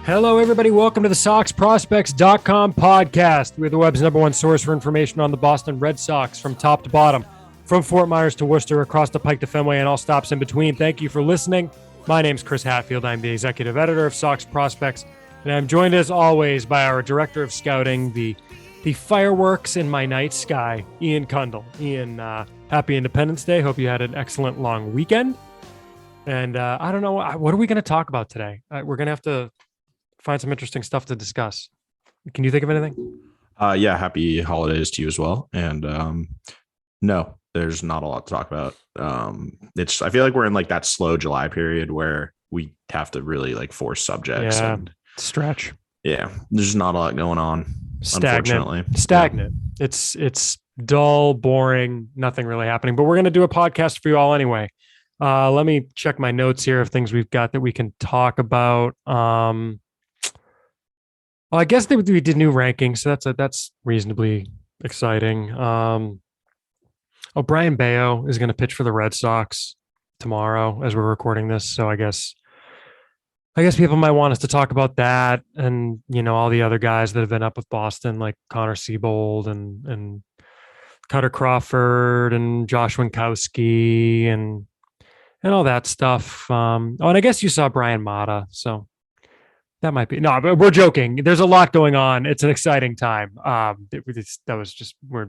Hello, everybody. Welcome to the SoxProspects.com podcast. We're the web's number one source for information on the Boston Red Sox from top to bottom, from Fort Myers to Worcester, across the Pike to Fenway, and all stops in between. Thank you for listening. My name's Chris Hatfield. I'm the executive editor of Sox Prospects, and I'm joined as always by our director of scouting, the fireworks in my night sky, Ian Kundle. Ian, happy Independence Day. Hope you had an excellent long weekend. And I don't know, what are we going to talk about today? We're going to have to find some interesting stuff to discuss. Can you think of anything? Yeah, happy holidays to you as well. And no, there's not a lot to talk about. I feel like we're in like that slow July period where we have to really like force subjects and stretch. Yeah, there's not a lot going on. Unfortunately. Stagnant. Yeah. It's dull, boring, nothing really happening. But we're going to do a podcast for you all anyway. Let me check my notes here of things we've got that we can talk about. Well, I guess we did new rankings, so that's reasonably exciting. Bryan Bello is going to pitch for the Red Sox tomorrow as we're recording this, so I guess people might want us to talk about that, and all the other guys that have been up with Boston, like Connor Siebold and Cutter Crawford and Josh Winkowski and all that stuff. And I guess you saw Bryan Mata, so. That might be but we're joking. There's a lot going on. It's an exciting time. We're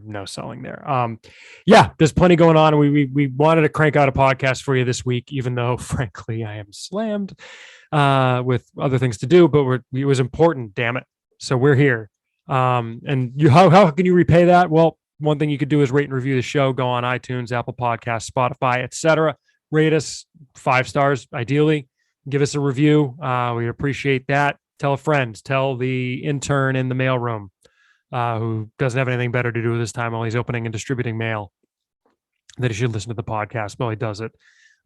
no selling there. There's plenty going on. We wanted to crank out a podcast for you this week, even though frankly I am slammed with other things to do. But it was important. Damn it! So we're here. And how can you repay that? Well, one thing you could do is rate and review the show. Go on iTunes, Apple Podcasts, Spotify, etc. Rate us 5 stars, ideally. Give us a review. We appreciate that. Tell a friend. Tell the intern in the mailroom who doesn't have anything better to do this time while he's opening and distributing mail that he should listen to the podcast while he does it.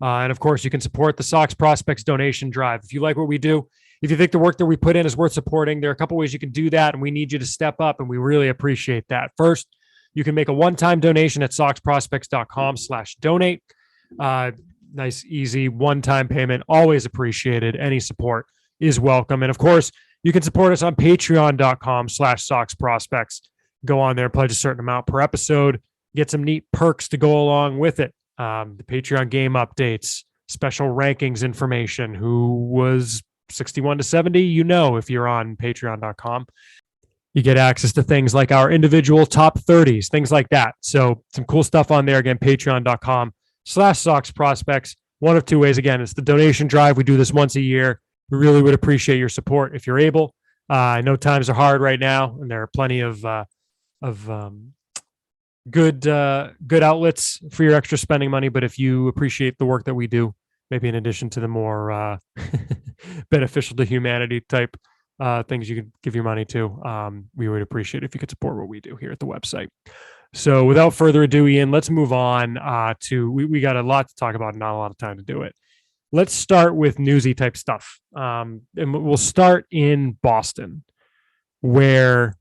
And of course, you can support the Sox Prospects donation drive. If you like what we do, if you think the work that we put in is worth supporting, there are a couple ways you can do that, and we need you to step up, and we really appreciate that. First, you can make a one-time donation at SoxProspects.com/donate. Nice, easy, one-time payment. Always appreciated. Any support is welcome. And of course, you can support us on patreon.com/SoxProspects. Go on there, pledge a certain amount per episode, get some neat perks to go along with it. The Patreon game updates, special rankings information, who was 61 to 70, if you're on patreon.com. You get access to things like our individual top 30s, things like that. So some cool stuff on there. Again, patreon.com/Sox Prospects. One of two ways. Again, it's the donation drive. We do this once a year. We really would appreciate your support if you're able. I know times are hard right now, and there are plenty of good outlets for your extra spending money. But if you appreciate the work that we do, maybe in addition to the more beneficial to humanity type things you could give your money to, we would appreciate it if you could support what we do here at the website. So without further ado, Ian, let's move on to, we got a lot to talk about, not a lot of time to do it. Let's start with newsy type stuff. And we'll start in Boston, where,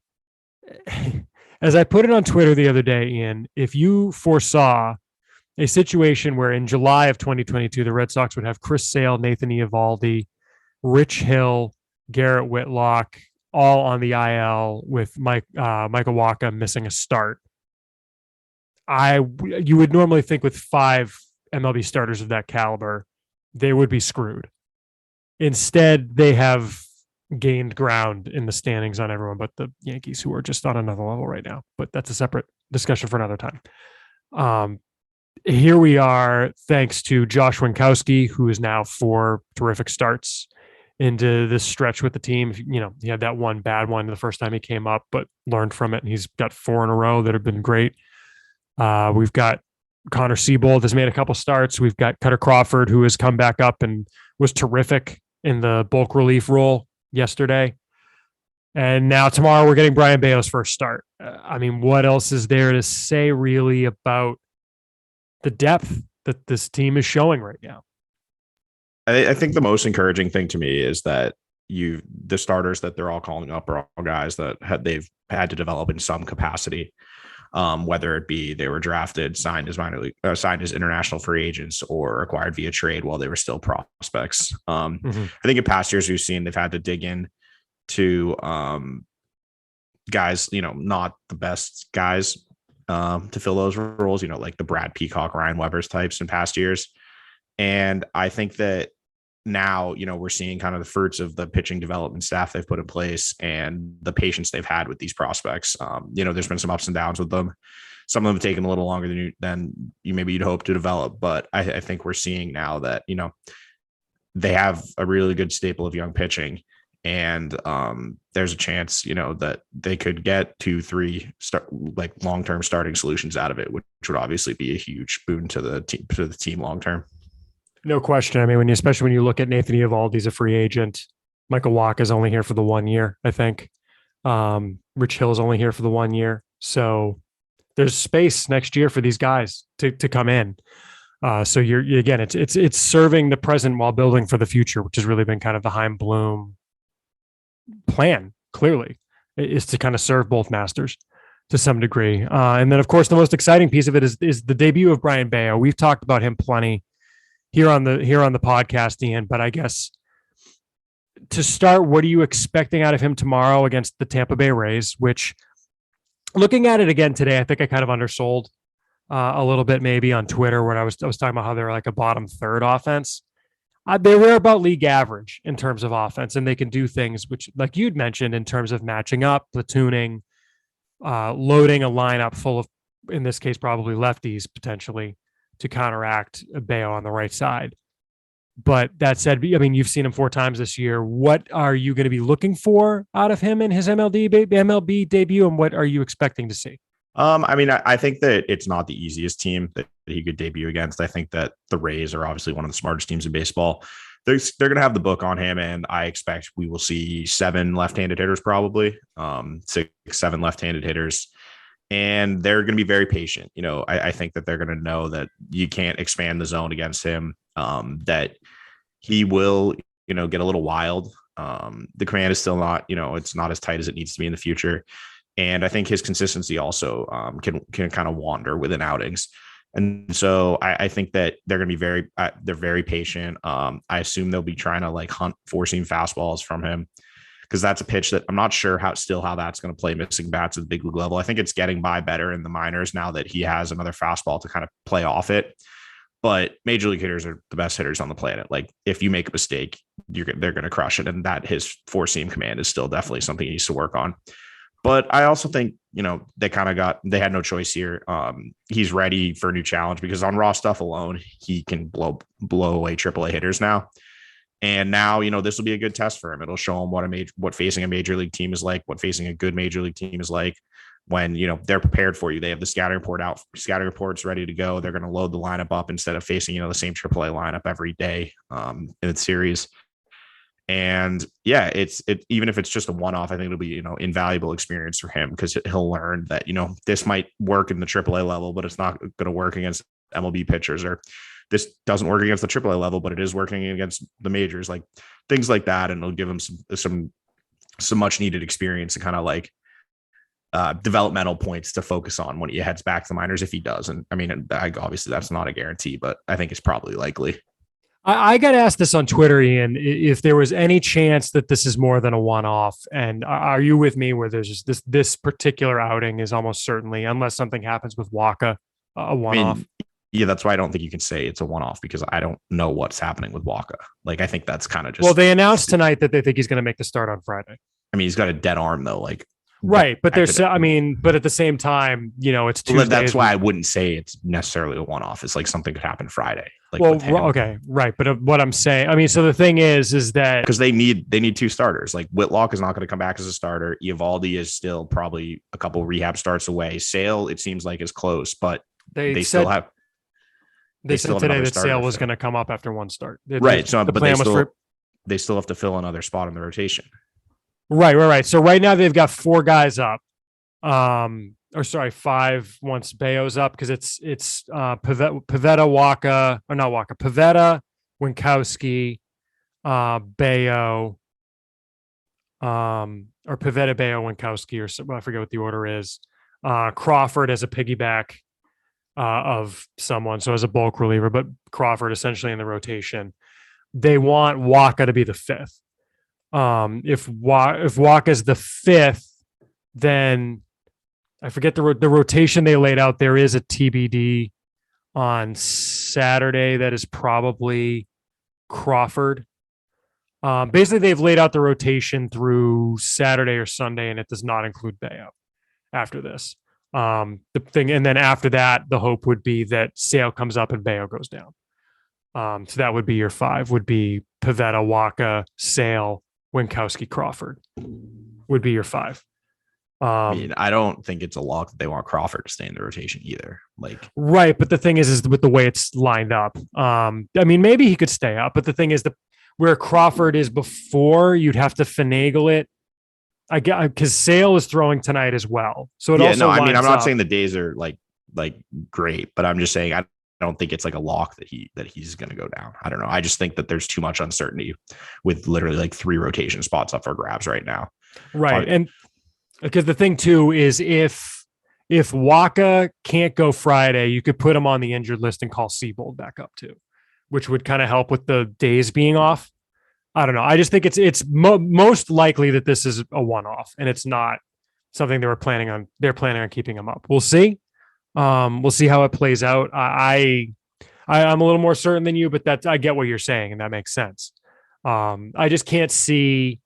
as I put it on Twitter the other day, Ian, if you foresaw a situation where in July of 2022, the Red Sox would have Chris Sale, Nathan Eovaldi, Rich Hill, Garrett Whitlock, all on the IL with Michael Wacha missing a start, you would normally think with 5 MLB starters of that caliber, they would be screwed. Instead, they have gained ground in the standings on everyone but the Yankees, who are just on another level right now. But that's a separate discussion for another time. Here we are, thanks to Josh Winkowski, who is now 4 terrific starts into this stretch with the team. He had that one bad one the first time he came up, but learned from it, and he's got 4 in a row that have been great. We've got Connor Siebold has made a couple starts. We've got Cutter Crawford, who has come back up and was terrific in the bulk relief role yesterday. And now tomorrow we're getting Bryan Bello's first start. What else is there to say really about the depth that this team is showing right now? I think the most encouraging thing to me is that the starters that they're all calling up are all guys that they've had to develop in some capacity. Whether it be they were drafted, signed as international free agents, or acquired via trade while they were still prospects. I think in past years we've seen they've had to dig in to guys, not the best guys to fill those roles, like the Brad Peacock, Ryan Weber's types in past years. And I think that now, we're seeing kind of the fruits of the pitching development staff they've put in place and the patience they've had with these prospects. There's been some ups and downs with them. Some of them have taken a little longer than you'd hope to develop. But I think we're seeing now that, they have a really good staple of young pitching. And there's a chance, that they could get 2-3 long-term starting solutions out of it, which would obviously be a huge boon to the team long-term. No question. I mean, especially when you look at Nathan Eovaldi's a free agent. Michael Wacha is only here for the 1 year, I think. Rich Hill is only here for the 1 year. So there's space next year for these guys to come in. So it's serving the present while building for the future, which has really been kind of the Chaim Bloom plan, clearly, is to kind of serve both masters to some degree. And then, of course, the most exciting piece of it is the debut of Brayan Bello. We've talked about him plenty here on the podcast, Ian, but I guess to start, what are you expecting out of him tomorrow against the Tampa Bay Rays, which, looking at it again today, I think I kind of undersold a little bit maybe on Twitter when I was talking about how they're like a bottom third offense. They were about league average in terms of offense, and they can do things which, like you'd mentioned, in terms of matching up, platooning, loading a lineup full of, in this case, probably lefties potentially to counteract Bello on the right side. But that said, I mean, you've seen him 4 times this year. What are you going to be looking for out of him in his MLB debut, and what are you expecting to see? I think that it's not the easiest team that he could debut against. I think that the Rays are obviously one of the smartest teams in baseball. They're going to have the book on him, and I expect we will see 7 left-handed hitters, probably 6, 7 left-handed hitters, and they're going to be very patient. I think that they're going to know that you can't expand the zone against him, that he will, get a little wild. The command is still not, it's not as tight as it needs to be in the future. And I think his consistency also can kind of wander within outings. And so I think that they're going to be they're very patient. I assume they'll be trying to hunt 4-seam fastballs from him, because that's a pitch that I'm not sure how that's going to play missing bats at the big league level. I think it's getting by better in the minors now that he has another fastball to kind of play off it. But major league hitters are the best hitters on the planet. Like, if you make a mistake, they're going to crush it. And that his 4-seam command is still definitely something he needs to work on. But I also think, they had no choice here. He's ready for a new challenge, because on raw stuff alone, he can blow away AAA hitters now. And now, this will be a good test for him. It'll show him what facing a major league team is like, what facing a good major league team is like, when, they're prepared for you. They have the scouting reports ready to go. They're going to load the lineup up instead of facing, the same AAA lineup every day in the series. And yeah, even if it's just a one-off, I think it'll be, invaluable experience for him, because he'll learn that, this might work in the AAA level, but it's not going to work against MLB pitchers, or this doesn't work against the AAA level, but it is working against the majors, like things like that. And it'll give him some much needed experience and kind of developmental points to focus on when he heads back to the minors, if he does. And I mean, obviously that's not a guarantee, but I think it's probably likely. I got asked this on Twitter, Ian, if there was any chance that this is more than a one-off. And are you with me where there's just this particular outing is almost certainly, unless something happens with Wacha, a one-off? Yeah, that's why I don't think you can say it's a one-off, because I don't know what's happening with Wacha. I think that's kind of just... Well, they announced tonight that they think he's going to make the start on Friday. I mean, he's got a dead arm, though. Right, but but at the same time, it's Tuesday. That's why I wouldn't say it's necessarily a one-off. It's something could happen Friday. Okay, right. But what I'm saying, so the thing is that because they need 2 starters. Whitlock is not going to come back as a starter. Eovaldi is still probably a couple rehab starts away. Sale, it seems like, is close, but they still have. They said today that Sale was going to come up after one start. Right. So, but they still have to fill another spot in the rotation. Right. So right now they've got 4 guys up. 5 once Bello's up, because it's Pivetta, Wacha, or not Wacha, Pivetta, Winkowski, Bello, or Pivetta, Bello, Winkowski, or I forget what the order is. Crawford as a piggyback of someone, so as a bulk reliever, but Crawford essentially in the rotation. They want Wacha to be the 5th. If Waka's the fifth, then I forget the rotation they laid out. There is a TBD on Saturday that is probably Crawford. Basically, they've laid out the rotation through Saturday or Sunday, and it does not include Bello after this. The thing, and then after that, the hope would be that Sale comes up and Bello goes down. So that would be your five. Would be Pivetta, Waka, Sale, Winkowski, Crawford. Would be your five. I mean, I don't think it's a lock that they want Crawford to stay in the rotation either. Like, right, but the thing is with the way it's lined up. I mean, maybe he could stay up, but the thing is, where Crawford is before, you'd have to finagle it. I get because Sale is throwing tonight as well. So it also. I mean, I'm not saying the days are like great, but I'm just saying I don't think it's like a lock that he's going to go down. I don't know. I just think that there's too much uncertainty with literally like 3 rotation spots up for grabs right now. Right, and because the thing too is if Waka can't go Friday, you could put him on the injured list and call Seabold back up too, which would kind of help with the days being off. I don't know. I just think it's most likely that this is a one-off and it's not something they're planning on keeping him up. We'll see. We'll see how it plays out. I'm a little more certain than you, but I get what you're saying and that makes sense. I just can't see.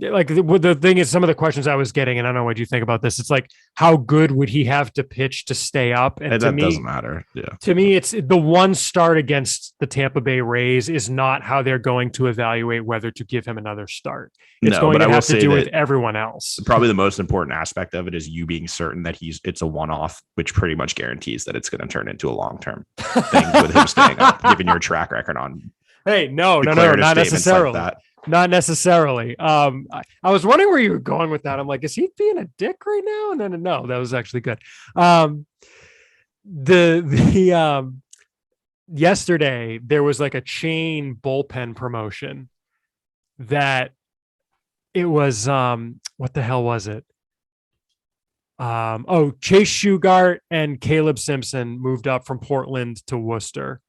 Like the thing is, some of the questions I was getting, and I don't know what you think about this. It's like, how good would he have to pitch to stay up? And that doesn't matter. Yeah. To me, it's the one start against the Tampa Bay Rays is not how they're going to evaluate whether to give him another start. It's going to have to do with everyone else. Probably the most important aspect of it is you being certain that it's a one-off, which pretty much guarantees that it's going to turn into a long-term thing with him staying up, given your track record on. Hey, no, not necessarily. Like not necessarily. I was wondering where you were going with that. I'm like, is he being a dick right now? And then no, that was actually good. Yesterday there was like a chain bullpen promotion that it was what the hell was it? Chase Shugart and Caleb Simpson moved up from Portland to Worcester.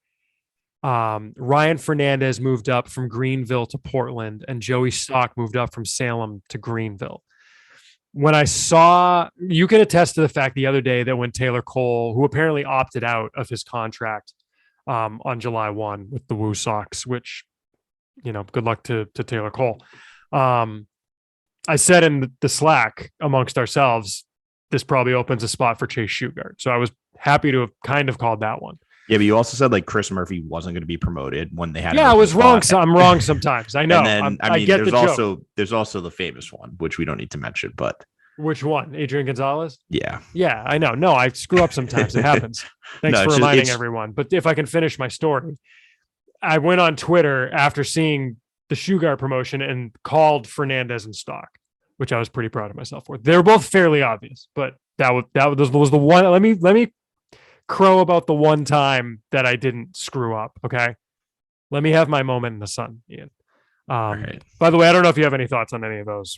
Ryan Fernandez moved up from Greenville to Portland, and Joey Stock moved up from Salem to Greenville. When I saw, you can attest to the fact the other day that when Taylor Cole, who apparently opted out of his contract on July 1 with the Woo Sox, which, good luck to Taylor Cole. I said in the Slack amongst ourselves, this probably opens a spot for Chase Shugart. So I was happy to have kind of called that one. Yeah, but you also said like Chris Murphy wasn't going to be promoted when they had. Yeah, I was wrong. So I'm wrong sometimes. I know. And then, there's also the famous one, which we don't need to mention, but which one? Adrian Gonzalez? Yeah. Yeah, I know. No, I screw up sometimes. It happens. Thanks for reminding everyone. But if I can finish my story, I went on Twitter after seeing the Shugart promotion and called Fernandez and Stock, which I was pretty proud of myself for. They were both fairly obvious, but that was the one. Let me crow about the one time that I didn't screw up. Okay. Let me have my moment in the sun, Ian. Right. By the way, I don't know if you have any thoughts on any of those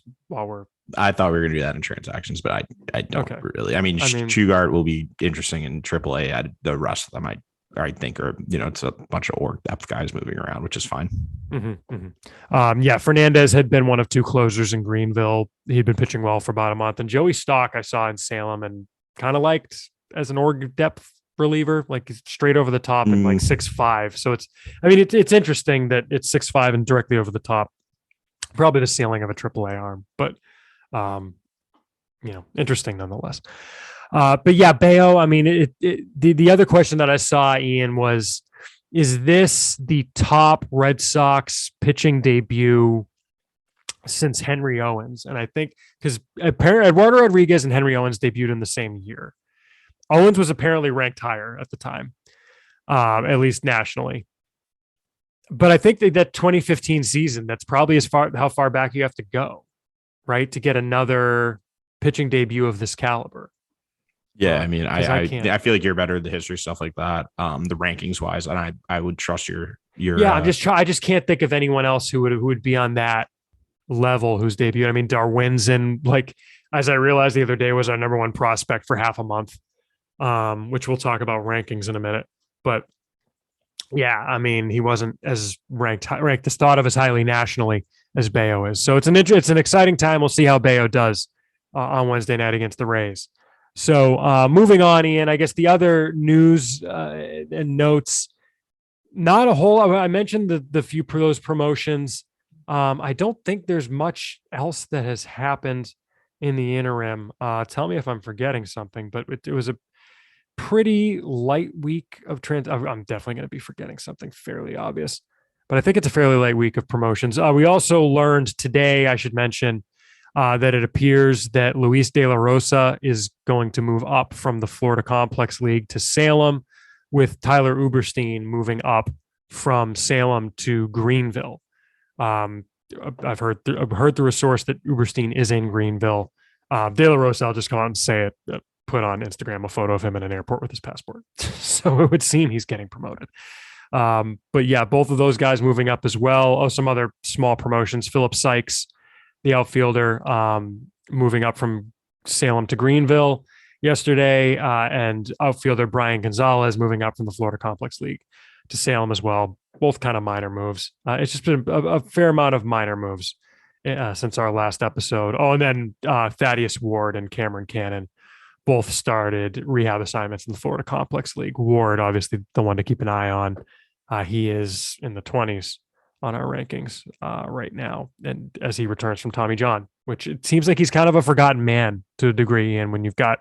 I thought we were going to do that in transactions, but I don't really. I mean, Shugart will be interesting in AAA. The rest of them, I think are, it's a bunch of org depth guys moving around, which is fine. Fernandez had been one of 2 closers in Greenville. He'd been pitching well for about a month, and Joey Stock I saw in Salem and kind of liked as an org depth reliever, like straight over the top and like 6'5". So it's interesting that it's 6'5" and directly over the top. Probably the ceiling of a AAA arm, but interesting nonetheless. But yeah, Bello, I mean, the other question that I saw, Ian, was, is this the top Red Sox pitching debut since Henry Owens? And I think because Eduardo Rodriguez and Henry Owens debuted in the same year. Owens was apparently ranked higher at the time, at least nationally. But I think that 2015 season, that's probably how far back you have to go, right, to get another pitching debut of this caliber. Yeah, I mean, I feel like you're better at the history stuff like that, the rankings wise, and I would trust your. Yeah, I just can't think of anyone else who would be on that level who's debuted. I mean, Darwin's in, like, as I realized the other day, was our number 1 prospect for half a month. Which we'll talk about rankings in a minute, but yeah, I mean, he wasn't as ranked as thought of as highly nationally as Bello is. So it's an exciting time. We'll see how Bello does on Wednesday night against the Rays. So moving on, Ian, I guess the other news and notes, not a whole. I mentioned the few those promotions. I don't think there's much else that has happened in the interim. Tell me if I'm forgetting something, but it was a pretty light week of trans. I'm definitely going to be forgetting something fairly obvious, but I think it's a fairly light week of promotions. We also learned today, I should mention, that it appears that Luis De La Rosa is going to move up from the Florida Complex League to Salem, with Tyler Uberstein moving up from Salem to Greenville. I've heard through a source that Uberstein is in Greenville. De La Rosa, I'll just come out and say it, put on Instagram a photo of him in an airport with his passport. So it would seem he's getting promoted. But yeah, both of those guys moving up as well. Oh, some other small promotions. Philip Sykes, the outfielder, moving up from Salem to Greenville yesterday, and outfielder Brian Gonzalez moving up from the Florida Complex League to Salem as well. Both kind of minor moves. It's just been a fair amount of minor moves since our last episode. Oh, and then Thaddeus Ward and Cameron Cannon both started rehab assignments in the Florida Complex League. Ward, obviously, the one to keep an eye on. He is in the 20s on our rankings right now, and as he returns from Tommy John, which it seems like he's kind of a forgotten man to a degree. And when you've got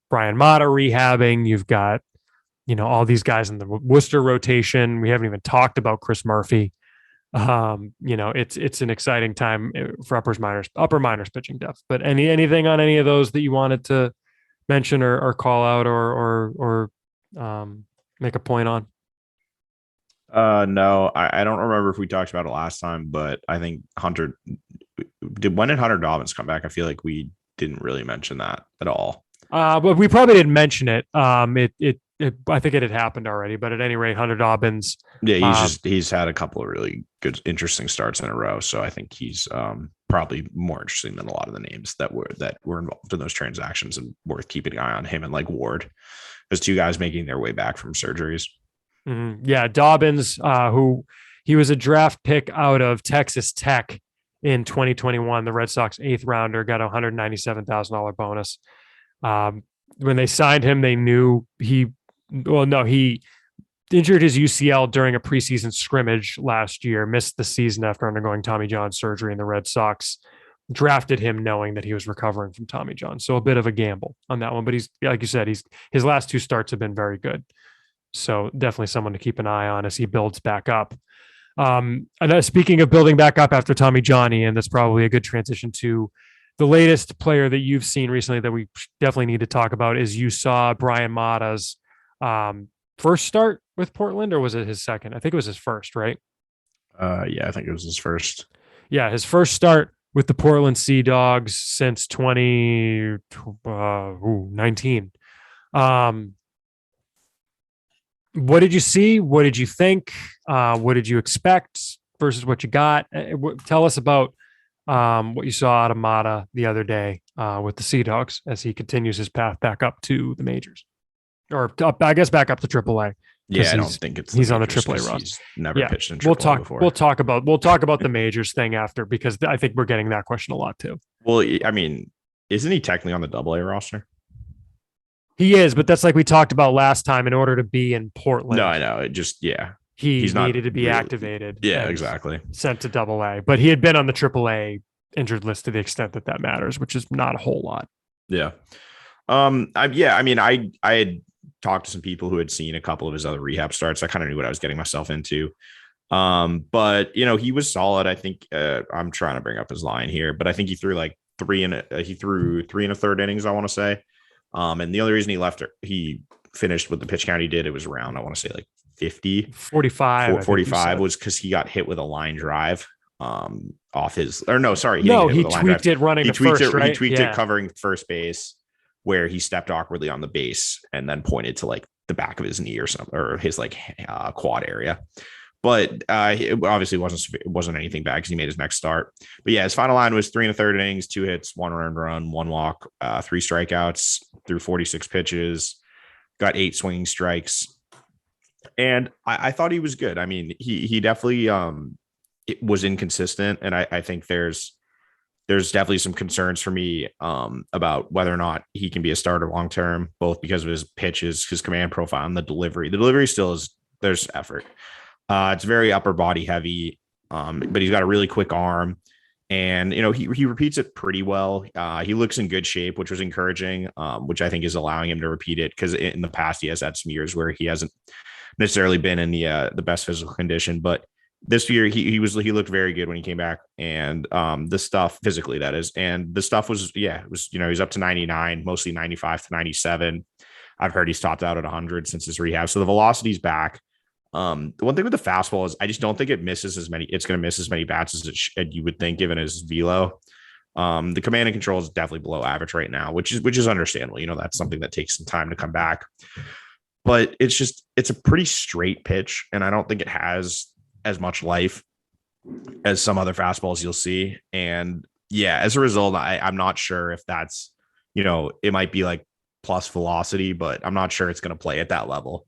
Bryan Mata rehabbing, you've got all these guys in the Worcester rotation. We haven't even talked about Chris Murphy. It's an exciting time for upper minors pitching depth. But anything on any of those that you wanted to mention or call out or make a point on? No, I don't remember if we talked about it last time, but I think when did Hunter Dobbins come back? I feel like we didn't really mention that at all. But we probably didn't mention it. I think it had happened already, but at any rate, Hunter Dobbins. Yeah, he's had a couple of really good, interesting starts in a row. So I think he's probably more interesting than a lot of the names that were involved in those transactions, and worth keeping an eye on him and like Ward, as two guys making their way back from surgeries. Mm-hmm. Yeah, Dobbins, who he was a draft pick out of Texas Tech in 2021, the Red Sox 8th rounder, got a $197,000 bonus. When they signed him, they knew he injured his UCL during a preseason scrimmage last year, missed the season after undergoing Tommy John surgery, and the Red Sox drafted him knowing that he was recovering from Tommy John. So a bit of a gamble on that one, but he's, like you said, his last two starts have been very good. So definitely someone to keep an eye on as he builds back up. And speaking of building back up after Tommy John, and that's probably a good transition to the latest player that you've seen recently that we definitely need to talk about. Is you saw Bryan Mata's first start with Portland, or was it his second? I think it was his first, right? Yeah, I think it was his first. Yeah, his first start with the Portland Sea Dogs since 2019. What did you see? What did you think? What did you expect versus what you got? Tell us about what you saw out of Mata the other day with the Sea Dogs as he continues his path back up to the majors, or I guess back up to AAA. Yeah, I don't think he's on the AAA roster. He's never pitched in AAA before. We'll talk about the majors thing after, because I think we're getting that question a lot too. Well, I mean, isn't he technically on the AA roster? He is, but that's like we talked about last time. In order to be in Portland, no, I know. It just he's needed to be really activated. Yeah, exactly. Sent to AA, but he had been on the AAA injured list to the extent that matters, which is not a whole lot. Yeah. I had talked to some people who had seen a couple of his other rehab starts. I kind of knew what I was getting myself into. But he was solid. I think I'm trying to bring up his line here, but I think he threw like three and a third innings, I want to say. And the only reason he left, he finished with the pitch count he did, it was around, I want to say like 45 was because he got hit with a line drive off his, or no, sorry. He tweaked it running to first, right? He tweaked it covering first base, where he stepped awkwardly on the base and then pointed to like the back of his knee or something, or his like quad area. But it obviously wasn't anything bad because he made his next start. But yeah, his final line was 3 1/3 innings, 2 hits, 1 earned run, 1 walk, 3 strikeouts, threw 46 pitches, got 8 swinging strikes. And I thought he was good. I mean, he definitely it was inconsistent. And I think there's definitely some concerns for me about whether or not he can be a starter long term, both because of his pitches, his command profile, and the delivery. The delivery still is there's effort. It's very upper body heavy, but he's got a really quick arm, and he repeats it pretty well. He looks in good shape, which was encouraging, which I think is allowing him to repeat it, because in the past he has had some years where he hasn't necessarily been in the best physical condition, but this year he looked very good when he came back, and the stuff physically, that is, and the stuff was, it was, he's up to 99, mostly 95 to 97. I've heard he's topped out at 100 since his rehab, so the velocity's back. The one thing with the fastball is I just don't think it misses as many. It's going to miss as many bats as you would think, given his velo. The command and control is definitely below average right now, which is understandable. That's something that takes some time to come back, but it's a pretty straight pitch, and I don't think it has as much life as some other fastballs you'll see. And as a result, I'm not sure if that's, it might be like plus velocity, but I'm not sure it's going to play at that level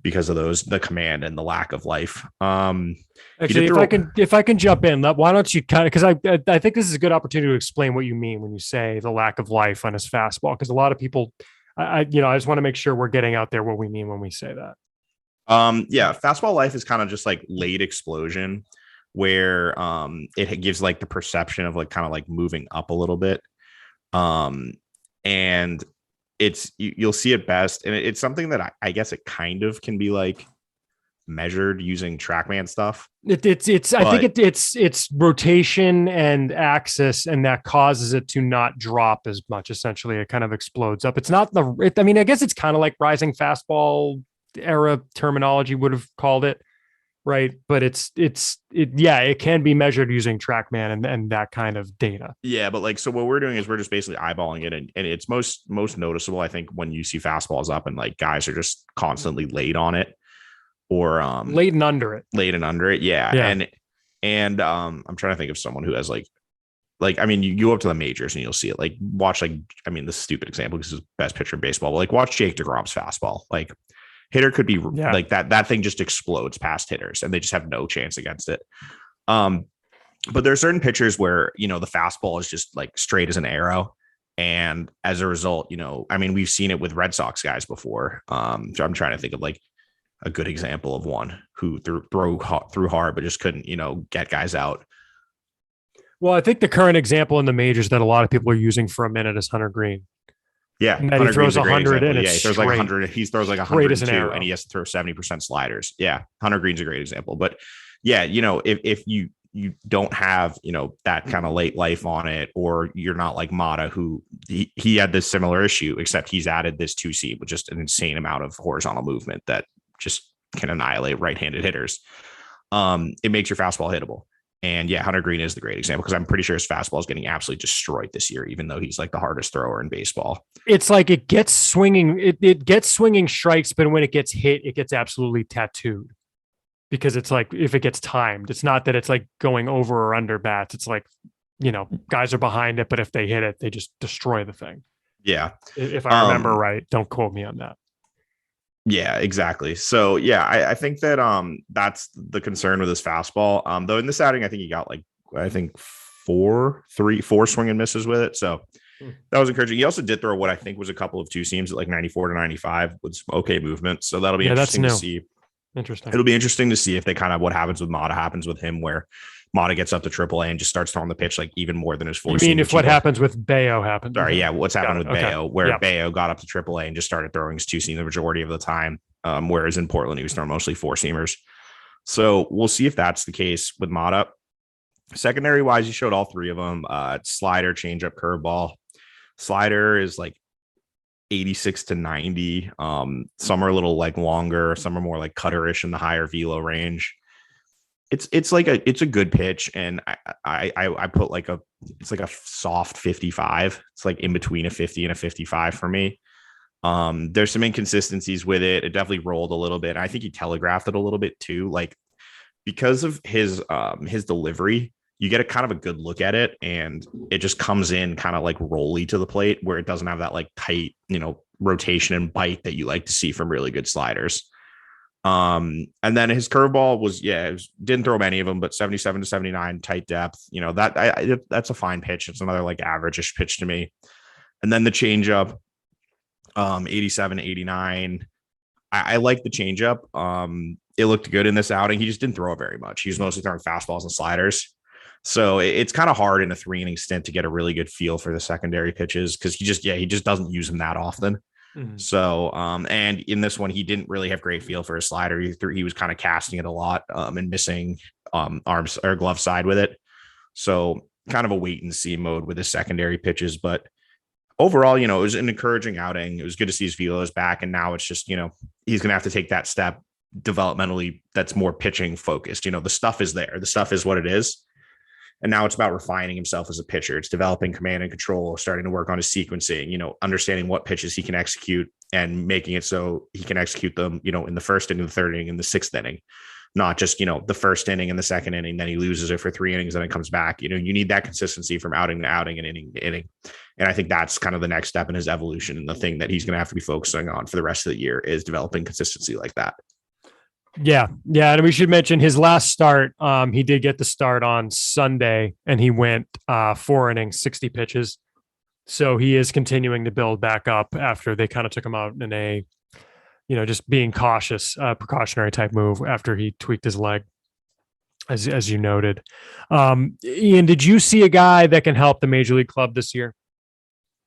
because of the command and the lack of life. Actually, if I can jump in, why don't you kind of, because I think this is a good opportunity to explain what you mean when you say the lack of life on his fastball, because a lot of people, I just want to make sure we're getting out there what we mean when we say that. Fastball life is kind of just like late explosion, where it gives like the perception of like kind of like moving up a little bit. And you'll see it best, and it's something that I guess it kind of can be like measured using TrackMan stuff. I think it's rotation and axis, and that causes it to not drop as much. Essentially, it kind of explodes up. It's not I guess it's kind of like rising fastball era terminology would have called it, right? But it can be measured using TrackMan and that kind of data. Yeah, but like, so what we're doing is we're just basically eyeballing it, and it's most noticeable, I think, when you see fastballs up and like guys are just constantly late on it, or late and under it. Yeah. And I'm trying to think of someone who has like I mean, you go up to the majors and you'll see it. Like, watch, like, I mean, this stupid example because he's the best pitcher in baseball, but like watch Jake DeGrom's fastball. Like, hitter could be like that thing just explodes past hitters and they just have no chance against it. But there are certain pitchers where, the fastball is just like straight as an arrow. And as a result, I mean, we've seen it with Red Sox guys before. So I'm trying to think of like a good example of one who threw hard, but just couldn't, get guys out. Well, I think the current example in the majors that a lot of people are using for a minute is Hunter Green. Yeah, and he throws 100 in. Yeah, he throws like 100. He throws like 102, and he has to throw 70% sliders. Yeah, Hunter Green's a great example. But yeah, if you don't have that kind of late life on it, or you're not like Mata, who he had this similar issue, except he's added this 2-seam with just an insane amount of horizontal movement that just can annihilate right-handed hitters. It makes your fastball hittable. And yeah, Hunter Green is the great example, because I'm pretty sure his fastball is getting absolutely destroyed this year, even though he's like the hardest thrower in baseball. It's like it gets swinging, it gets swinging strikes, but when it gets hit, it gets absolutely tattooed, because it's like, if it gets timed, it's not that it's like going over or under bats. It's like, guys are behind it, but if they hit it, they just destroy the thing. Yeah. If I remember right, don't quote me on that. Yeah, exactly. So yeah, I think that that's the concern with his fastball. Though in this outing, I think he got like, I think four swing and misses with it. So that was encouraging. He also did throw what I think was a couple of 2-seams at like 94 to 95 with some okay movement. So that'll be interesting to see. Interesting. It'll be interesting to see if they kind of, what happens with Mata happens with him, where Mata gets up to AAA and just starts throwing the pitch like even more than his 4-seam. You mean if what happens with Bello happens? Sorry, yeah, what's happened with Bello, where Bello got up to AAA and just started throwing his 2-seam the majority of the time, whereas in Portland he was throwing mostly 4-seamers. So we'll see if that's the case with Mata. Secondary wise, he showed all three of them: slider, changeup, curveball. Slider is like 86 to 90. Some are a little like longer, some are more like cutterish in the higher velo range. It's a good pitch, and I put like it's like a soft 55. It's like in between a 50 and a 55 for me. There's some inconsistencies with it. It definitely rolled a little bit. I think he telegraphed it a little bit too, like because of his delivery. You get a kind of a good look at it, and it just comes in kind of like rolly to the plate, where it doesn't have that like tight, rotation and bite that you like to see from really good sliders. And then his curveball was, didn't throw many of them, but 77 to 79 tight depth. That's a fine pitch. It's another like average-ish pitch to me. And then the changeup, 87, 89. I like the changeup. It looked good in this outing. He just didn't throw it very much. He was mostly throwing fastballs and sliders. So it's kind of hard in a 3-inning stint to get a really good feel for the secondary pitches because he just doesn't use them that often. Mm-hmm. So, and in this one, he didn't really have great feel for his slider. He was kind of casting it a lot and missing arms or glove side with it. So kind of a wait and see mode with his secondary pitches. But overall, it was an encouraging outing. It was good to see his velos back. And now it's just, he's going to have to take that step developmentally that's more pitching focused. The stuff is there. The stuff is what it is. And now it's about refining himself as a pitcher. It's developing command and control, starting to work on his sequencing, understanding what pitches he can execute and making it so he can execute them, in the first inning, the third inning, and the sixth inning, not just, the first inning and the second inning, then he loses it for 3 innings and it comes back. You need that consistency from outing to outing and inning to inning. And I think that's kind of the next step in his evolution. And the thing that he's going to have to be focusing on for the rest of the year is developing consistency like that. Yeah. And we should mention his last start. He did get the start on Sunday and he went 4 innings, 60 pitches. So he is continuing to build back up after they kind of took him out in a, just being cautious, precautionary type move after he tweaked his leg, as you noted. Ian, did you see a guy that can help the major league club this year?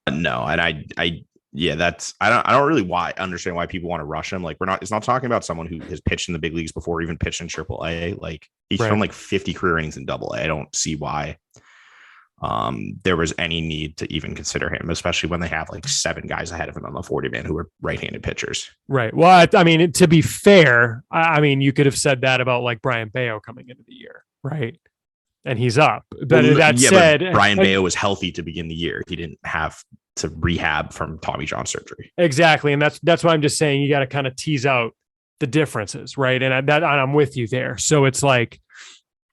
No. And I don't really understand why people want to rush him. Like it's not talking about someone who has pitched in the big leagues before, even pitched in AAA. Like he's thrown like 50 career innings in AA. I don't see why there was any need to even consider him, especially when they have like 7 guys ahead of him on the 40-man who are right-handed pitchers. Right. Well, I mean, to be fair, you could have said that about like Bryan Bello coming into the year, right? And he's up. But but Bryan Bello was healthy to begin the year. He didn't have to rehab from Tommy John surgery. Exactly. And that's why I'm just saying you got to kind of tease out the differences. Right. And I'm with you there. So it's like,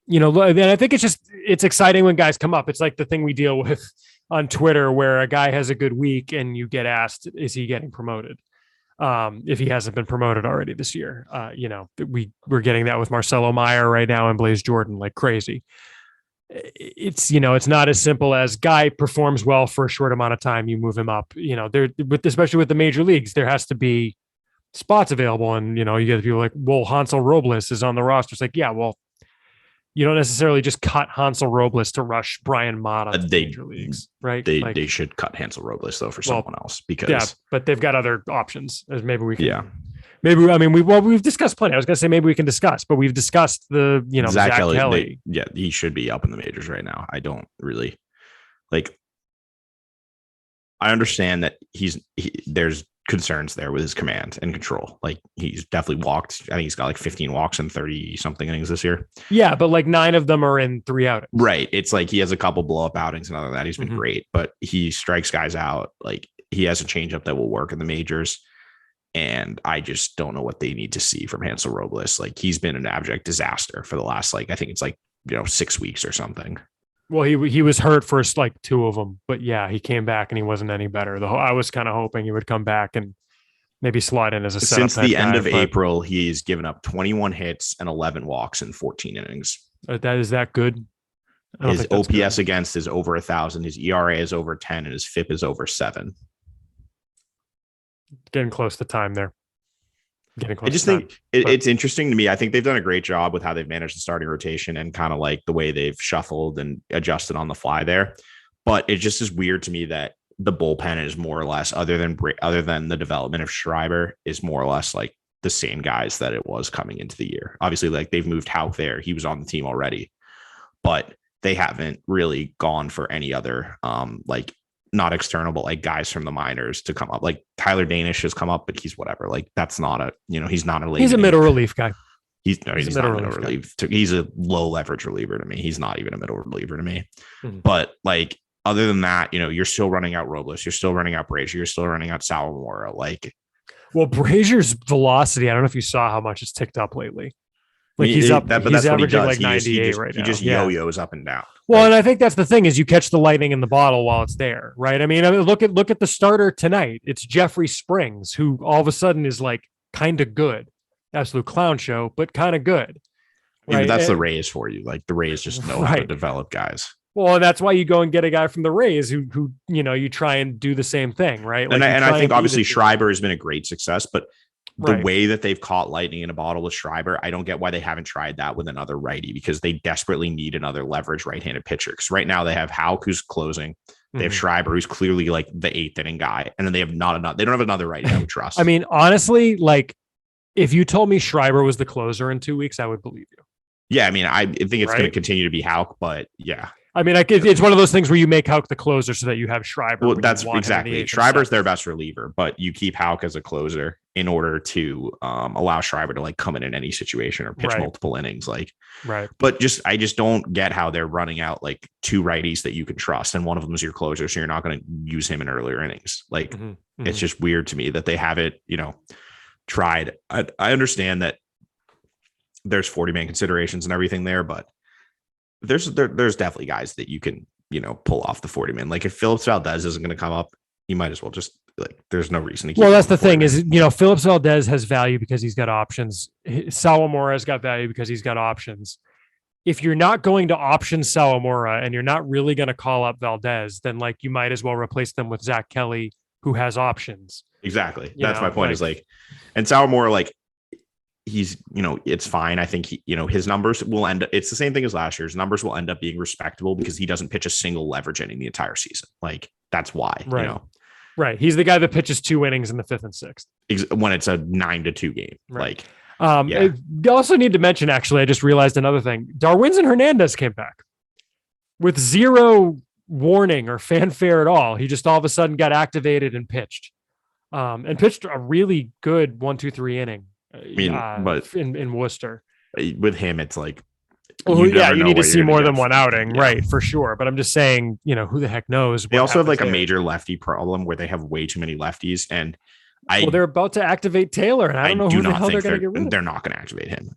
and I think it's exciting when guys come up. It's like the thing we deal with on Twitter where a guy has a good week and you get asked, is he getting promoted? If he hasn't been promoted already this year, we're getting that with Marcelo Meyer right now and Blaze Jordan like crazy. It's not as simple as guy performs well for a short amount of time, you move him up. Especially with the major leagues, there has to be spots available, and you get people like, well, Hansel Robles is on the roster. It's like, yeah, well, you don't necessarily just cut Hansel Robles to rush Bryan Mata to the major leagues, right? They should cut Hansel Robles though for someone else because but they've got other options. As maybe we can, we've discussed plenty. I was going to say maybe we can discuss, but we've discussed the, Zach Kelly. He should be up in the majors right now. I don't really like. I understand that there's concerns there with his command and control. Like he's definitely walked. I think he's got like 15 walks in 30 something innings this year. Yeah, but like 9 of them are in 3 outings. Right. It's like he has a couple blow up outings and other than that he's been great, but he strikes guys out. Like he has a changeup that will work in the majors. And I just don't know what they need to see from Hansel Robles. Like he's been an abject disaster for the last, I think it's 6 weeks or something. Well, he was hurt for like 2 of them, but yeah, he came back and he wasn't any better. I was kind of hoping he would come back and maybe slide in as a setup. Since the end of April, he's given up 21 hits and 11 walks in 14 innings. Is that good? His OPS against is over 1,000. His ERA is over 10 and his FIP is over 7. Getting close to time there. I just think it's interesting to me. I think they've done a great job with how they've managed the starting rotation and kind of like the way they've shuffled and adjusted on the fly there. But it just is weird to me that the bullpen is more or less, other than the development of Schreiber, is more or less like the same guys that it was coming into the year. Obviously, like they've moved Houck there. He was on the team already, but they haven't really gone for any other not external, but like guys from the minors to come up. Like Tyler Danish has come up, but he's whatever. Like that's not a, he's not a he's a middle relief guy. He's not a middle relief. He's a low leverage reliever to me. He's not even a middle reliever to me. Mm-hmm. But like other than that, you're still running out Robles. You're still running out Brazier. You're still running out Sawamura. Well, Brazier's velocity, I don't know if you saw how much it's ticked up lately. Like he's averaging like 98 right now. He just yo-yos up and down. Well, and I think that's the thing is you catch the lightning in the bottle while it's there, right? I mean, look at the starter tonight. It's Jeffrey Springs, who all of a sudden is like kind of good. absolute clown show, but kind of good. I mean, Right. that's the Rays for you. Like the Rays just know how to develop guys. Well, and that's why you go and get a guy from the Rays who you try and do the same thing, right? Like, and I think obviously Schreiber has been a great success, but the way that they've caught lightning in a bottle with Schreiber, I don't get why they haven't tried that with another righty, because they desperately need another leverage right-handed pitcher. Because right now they have Houck, who's closing. They have Schreiber, who's clearly like the 8th inning guy, and then they have they don't have another righty I would trust. I mean, honestly, like if you told me Schreiber was the closer in 2 weeks, I would believe you. Yeah, I mean, I think it's going to continue to be Houck, but yeah. I mean, it's one of those things where you make Houck the closer so that you have Schreiber. Well, that's exactly. Schreiber's their best reliever, but you keep Houck as a closer in order to allow Schreiber to like come in any situation or pitch multiple innings. Like, But I just don't get how they're running out like 2 righties that you can trust, and one of them is your closer, so you're not going to use him in earlier innings. Like, it's just weird to me that they haven't, tried. I understand that there's 40-man considerations and everything there, but there's definitely guys that you can, pull off the 40-man. Like if Phillips Valdez isn't going to come up, you might as well just like, there's no reason to keep. Well, that's the thing is, Phillips Valdez has value because he's got options. Sawamura has got value because he's got options. If you're not going to option Sawamura and you're not really going to call up Valdez, then like you might as well replace them with Zach Kelly, who has options. Exactly. That's my point, is like, and Sawamura, like, he's, it's fine. I think his numbers will end up, it's the same thing as last year's numbers will end up being respectable because he doesn't pitch a single leverage inning the entire season. Like that's why, Right. He's the guy that pitches 2 innings in the 5th and 6th when it's a 9-2 game. Right. You also need to mention, actually, I just realized another thing. Darwinzon Hernandez came back with zero warning or fanfare at all. He just all of a sudden got activated and pitched a really good 1-2-3 inning. But in Worcester, with him, it's like, you need to see more than one outing, right? For sure. But I'm just saying, who the heck knows? They also have like a major lefty problem where they have way too many lefties, and they're about to activate Taylor, and I don't know who the hell they're going to get rid of. They're not going to activate him.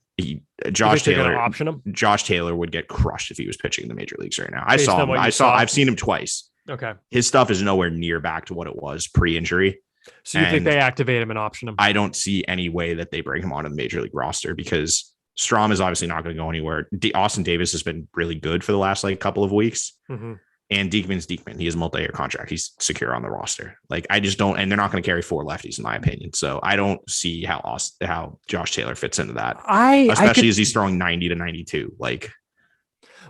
Josh Taylor, option him. Josh Taylor would get crushed if he was pitching in the major leagues right now. I've seen him twice. Okay, his stuff is nowhere near back to what it was pre-injury. So you think they activate him and option him? I don't see any way that they bring him onto the major league roster because Strom is obviously not going to go anywhere. Austin Davis has been really good for the last couple of weeks. And Diekman's Diekman. He has a multi-year contract. He's secure on the roster. Like I just don't, and they're not going to carry 4 lefties in my opinion. So I don't see how Josh Taylor fits into that. Especially as he's throwing 90 to 92. Like,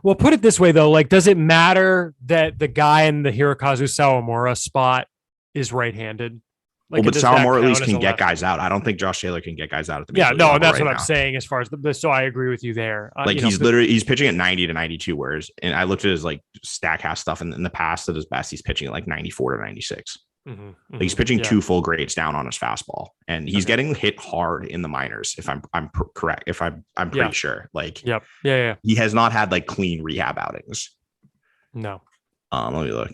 well, put it this way though, like, does it matter that the guy in the Hirokazu Sawamura spot is right-handed? Like, but Sawamura at least can get guys out. I don't think Josh Taylor can get guys out at the major league level. That's what I'm saying as far as so I agree with you there. Like he's pitching at 90 to 92, whereas, and I looked at his like Statcast stuff in the past, at his best, he's pitching at like 94 to 96. Like he's pitching 2 full grades down on his fastball, and he's getting hit hard in the minors. If I'm correct, if I'm pretty sure. Like, he has not had like clean rehab outings. No. Let me look.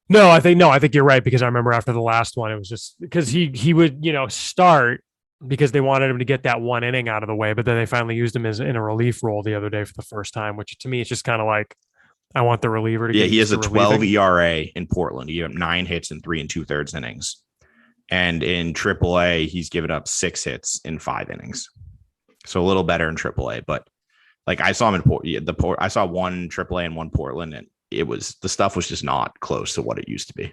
No, I think you're right, because I remember after the last one, it was just because he would, start because they wanted him to get that 1 inning out of the way, but then they finally used him as in a relief role the other day for the first time, which to me is just kind of like, I want the reliever to get he has a 12 ERA in Portland. He had 9 hits in 3 2/3 innings. And in AAA, he's given up 6 hits in 5 innings. So a little better in AAA, but like I saw him in I saw 1 AAA and 1 Portland, and the stuff was just not close to what it used to be.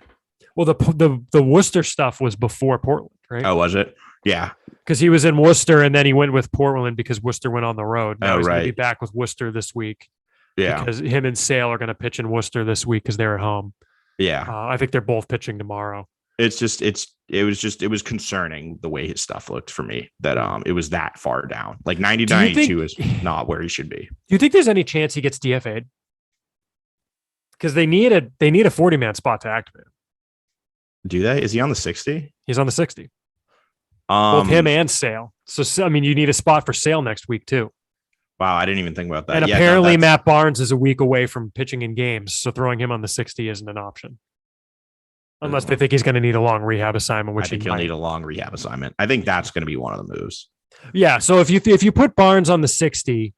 Well, the Worcester stuff was before Portland, right? Oh, was it? Yeah. Because he was in Worcester and then he went with Portland because Worcester went on the road. Now he's going to be back with Worcester this week. Yeah. Because him and Sale are going to pitch in Worcester this week because they're at home. Yeah. I think they're both pitching tomorrow. It was concerning the way his stuff looked for me, that it was that far down. Like 90 to 92 is not where he should be. Do you think there's any chance he gets DFA'd? Because they need a 40-man spot to activate him. Do they? Is he on the 60? He's on the 60. Both him and Sale. So, I mean, you need a spot for Sale next week, too. Wow, I didn't even think about that. And apparently Matt Barnes is a week away from pitching in games, so throwing him on the 60 isn't an option. Unless they think he's going to need a long rehab assignment, which I think he'll need a long rehab assignment. I think that's going to be one of the moves. Yeah, so if you put Barnes on the 60,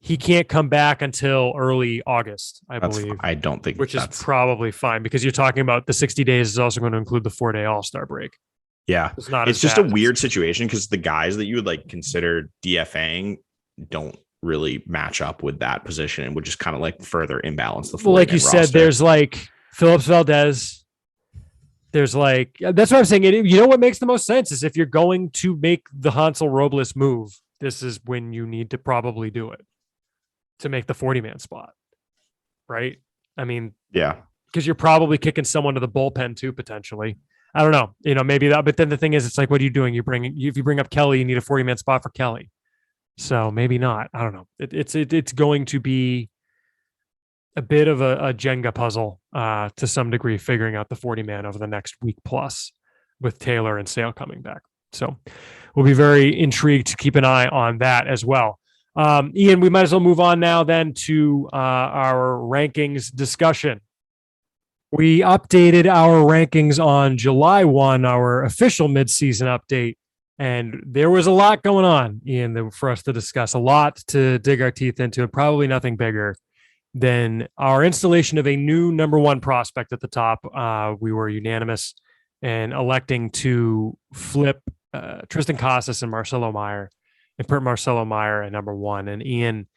he can't come back until early August, I believe. I don't think which is probably fine, because you're talking about the 60 days is also going to include the 4-day All-Star break. Yeah. It's not It's as just a bad. weird situation because the guys that you would like consider DFAing don't really match up with that position and would just kind of like further imbalance the Well, like 40 you man said, roster. there's like Phillips Valdez. There's like, that's what I'm saying. You know what makes the most sense is if you're going to make the Hansel Robles move, this is when you need to probably do it to make the 40 man spot. Right. I mean, Yeah. because you're probably kicking someone to the bullpen too, potentially. I don't know, maybe that, but then the thing is, it's like, what are you doing? If you bring up Kelly, you need a 40 man spot for Kelly. So maybe not. I don't know. It's going to be a bit of a Jenga puzzle to some degree, figuring out the 40 man over the next week plus with Taylor and Sale coming back. So we'll be very intrigued to keep an eye on that as well. Ian, we might as well move on now then to our rankings discussion. We updated our rankings on July 1, our official midseason update. And there was a lot going on, Ian, for us to discuss, a lot to dig our teeth into, and probably nothing bigger than our installation of a new number one prospect at the top. We were unanimous in electing to flip Tristan Casas and Marcelo Meyer and put Marcelo Meyer at number one. And Ian,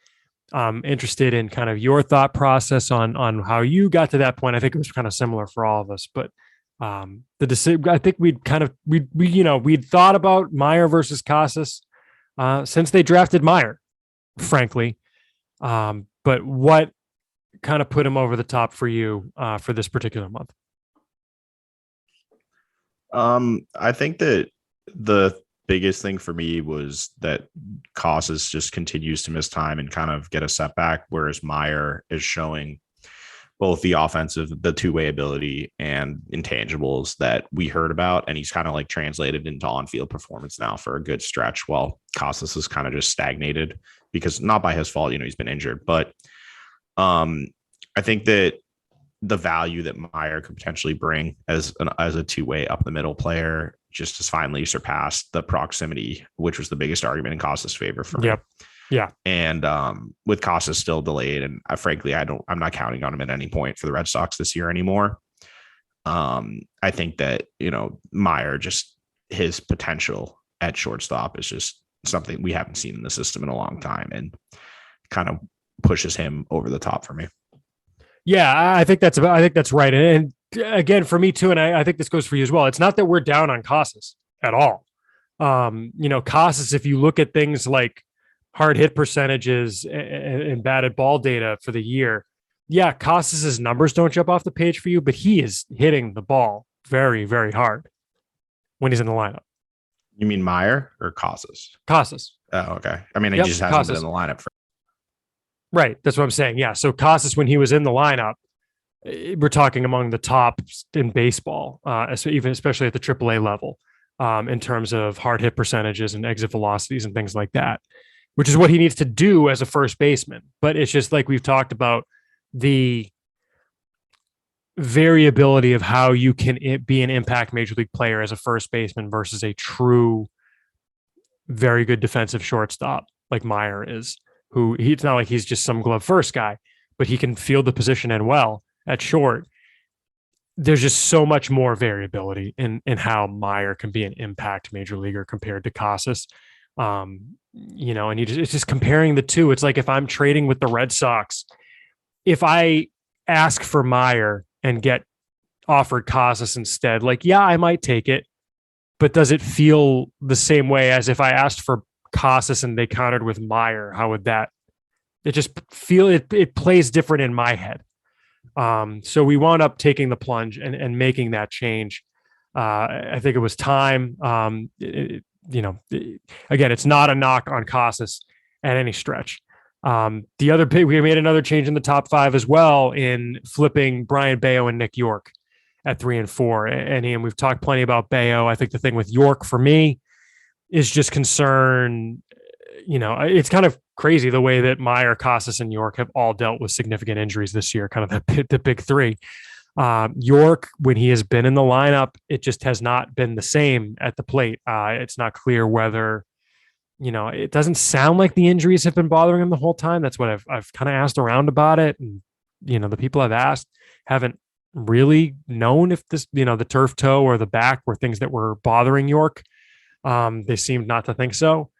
interested in kind of your thought process on how you got to that point. I think it was kind of similar for all of us, but the decision, I think we'd thought about Meyer versus Casas since they drafted Meyer, frankly. But what kind of put him over the top for you for this particular month? I think that the biggest thing for me was that Casas just continues to miss time and kind of get a setback, whereas Meyer is showing both the offensive, the two-way ability and intangibles that we heard about. And he's kind of like translated into on-field performance now for a good stretch, while Casas is kind of just stagnated because not by his fault, he's been injured. But I think that the value that Meyer could potentially bring as a two-way up the middle player just has finally surpassed the proximity, which was the biggest argument in Casas' favor for me. Yep. Yeah. And with Casas still delayed, and frankly, I'm not counting on him at any point for the Red Sox this year anymore. I think that, Meyer, just his potential at shortstop is just something we haven't seen in the system in a long time, and kind of pushes him over the top for me. Yeah, I think that's right. And again, for me too, and I think this goes for you as well. It's not that we're down on Casas at all. Casas, if you look at things like hard hit percentages and batted ball data for the year, yeah, Casas's numbers don't jump off the page for you, but he is hitting the ball very, very hard when he's in the lineup. You mean Meyer or Casas? Casas. Oh, okay. I mean, he just hasn't been in the lineup for. Right. That's what I'm saying. Yeah. So Casas, when he was in the lineup, we're talking among the top in baseball, especially at the AAA level, in terms of hard hit percentages and exit velocities and things like that, which is what he needs to do as a first baseman. But it's just like we've talked about, the variability of how you can be an impact major league player as a first baseman versus a true, very good defensive shortstop like Meyer is. It's not like he's just some glove first guy, but he can field the position and well at short. There's just so much more variability in how Meyer can be an impact major leaguer compared to Casas. And it's just comparing the two. It's like if I'm trading with the Red Sox, if I ask for Meyer and get offered Casas instead, like, yeah, I might take it, but does it feel the same way as if I asked for Casas and they countered with Meyer? How would that? It just feel it plays different in my head. So we wound up taking the plunge and making that change. I think it was time. Again, it's not a knock on Casas at any stretch. The other big, we made another change in the top five as well in flipping Brian Bello and Nick York at 3 and 4. And Ian, we've talked plenty about Bello. I think the thing with York for me is just concern. It's kind of crazy the way that Meyer, Casas, and York have all dealt with significant injuries this year, kind of the big three. York, when he has been in the lineup, it just has not been the same at the plate. It's not clear whether, it doesn't sound like the injuries have been bothering him the whole time. That's what I've kind of asked around about it. And, the people I've asked haven't really known if this, the turf toe or the back were things that were bothering York. They seemed not to think so.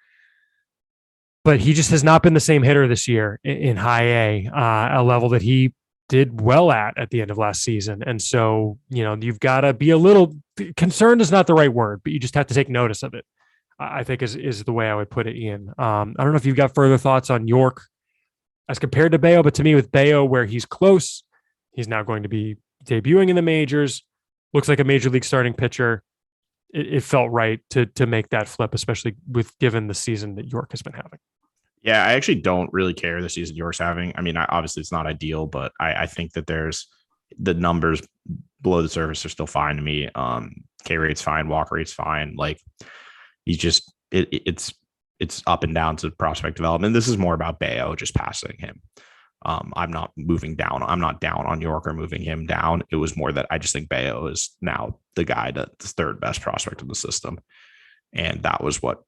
But he just has not been the same hitter this year in high A, a level that he did well at the end of last season. And so, you've got to be a little concerned is not the right word, but you just have to take notice of it. I think is the way I would put it, Ian. I don't know if you've got further thoughts on York as compared to Bello, but to me with Bello, where he's close, he's now going to be debuting in the majors, looks like a major league starting pitcher. It felt right to make that flip, especially given the season that York has been having. Yeah, I actually don't really care the season York's having. I mean, obviously it's not ideal, but I think that there's the numbers below the surface are still fine to me. K rate's fine, walk rate's fine. Like he's just it's up and down to prospect development. This is more about Bello just passing him. I'm not moving down. I'm not down on York or moving him down. It was more that I just think Bello is now the guy that's the third best prospect in the system. And that was what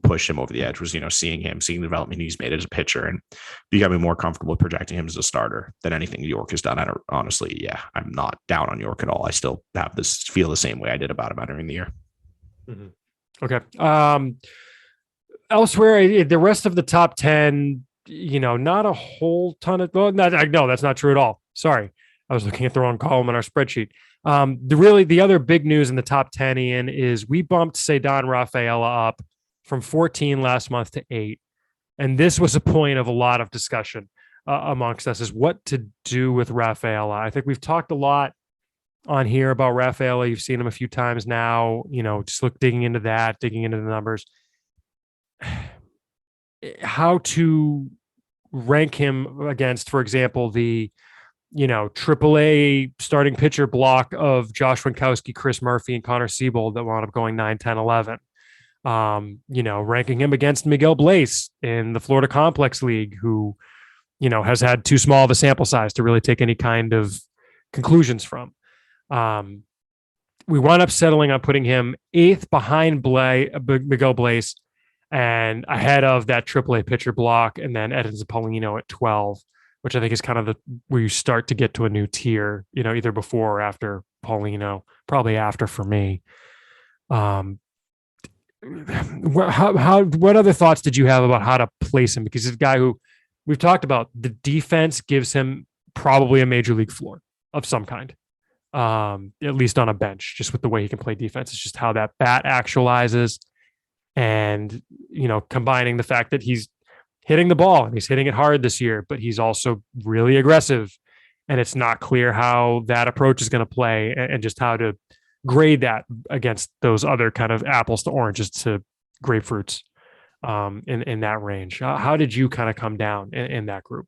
pushed him over the edge was, seeing the development he's made as a pitcher and becoming more comfortable with projecting him as a starter than anything York has done. Honestly, yeah, I'm not down on York at all. I still feel the same way I did about him entering the year. Mm-hmm. Okay. Elsewhere, the rest of the top 10, not a whole ton of, no, that's not true at all. Sorry. I was looking at the wrong column in our spreadsheet. The other big news in the top 10, Ian, is we bumped Ceddanne Rafaela up from 14 last month to 8. And this was a point of a lot of discussion amongst us, is what to do with Rafaela. I think we've talked a lot on here about Rafaela. You've seen him a few times now, just digging into the numbers. How to rank him against, for example, the AAA starting pitcher block of Josh Winkowski, Chris Murphy, and Connor Siebold that wound up going 9, 10, 11. Ranking him against Miguel Bleis in the Florida Complex League, who, has had too small of a sample size to really take any kind of conclusions from. We wound up settling on putting him 8th behind Miguel Bleis and ahead of that AAA pitcher block, and then Edinson Paulino at 12. Which I think is kind of where you start to get to a new tier, either before or after Paulino, probably after for me. What other thoughts did you have about how to place him? Because he's a guy who we've talked about, the defense gives him probably a major league floor of some kind, at least on a bench, just with the way he can play defense. It's just how that bat actualizes, and combining the fact that he's hitting the ball and he's hitting it hard this year, but he's also really aggressive, and it's not clear how that approach is going to play and just how to grade that against those other kind of apples to oranges to grapefruits in that range. How did you kind of come down in that group?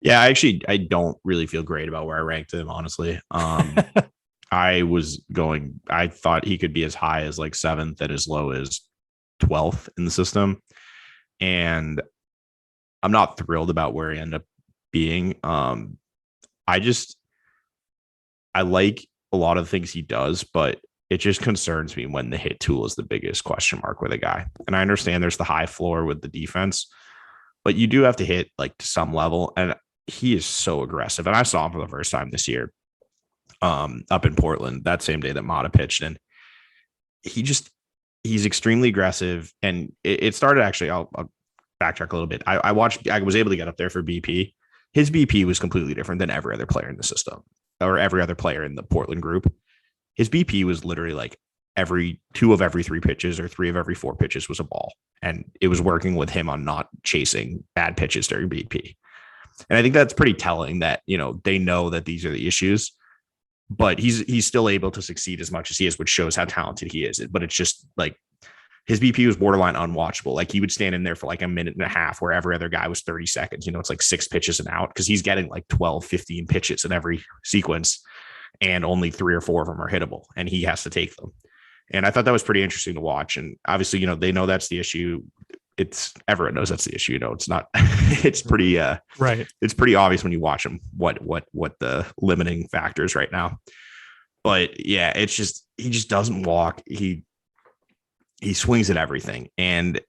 Yeah, I don't really feel great about where I ranked him, honestly. I thought he could be as high as like 7th and as low as 12th in the system. And I'm not thrilled about where he ended up being. I like a lot of the things he does, but it just concerns me when the hit tool is the biggest question mark with a guy. And I understand there's the high floor with the defense, but you do have to hit like to some level. And he is so aggressive. And I saw him for the first time this year up in Portland that same day that Mata pitched. And he's extremely aggressive. And it started actually, I'll backtrack a little bit. I was able to get up there for BP. His BP was completely different than every other player in the system or every other player in the Portland group. His BP was literally like every 2 of every 3 pitches or 3 of every 4 pitches was a ball. And it was working with him on not chasing bad pitches during BP. And I think that's pretty telling that, they know that these are the issues, but he's still able to succeed as much as he is, which shows how talented he is. But it's just like his BP was borderline unwatchable. Like he would stand in there for like a minute and a half where every other guy was 30 seconds. It's like 6 pitches and out because he's getting like 12, 15 pitches in every sequence and only 3 or 4 of them are hittable and he has to take them. And I thought that was pretty interesting to watch. And obviously, they know that's the issue. Everyone knows that's the issue. It's not, it's pretty, right. It's pretty obvious when you watch him, what the limiting factors right now. But yeah, it's just, he just doesn't walk. He swings at everything and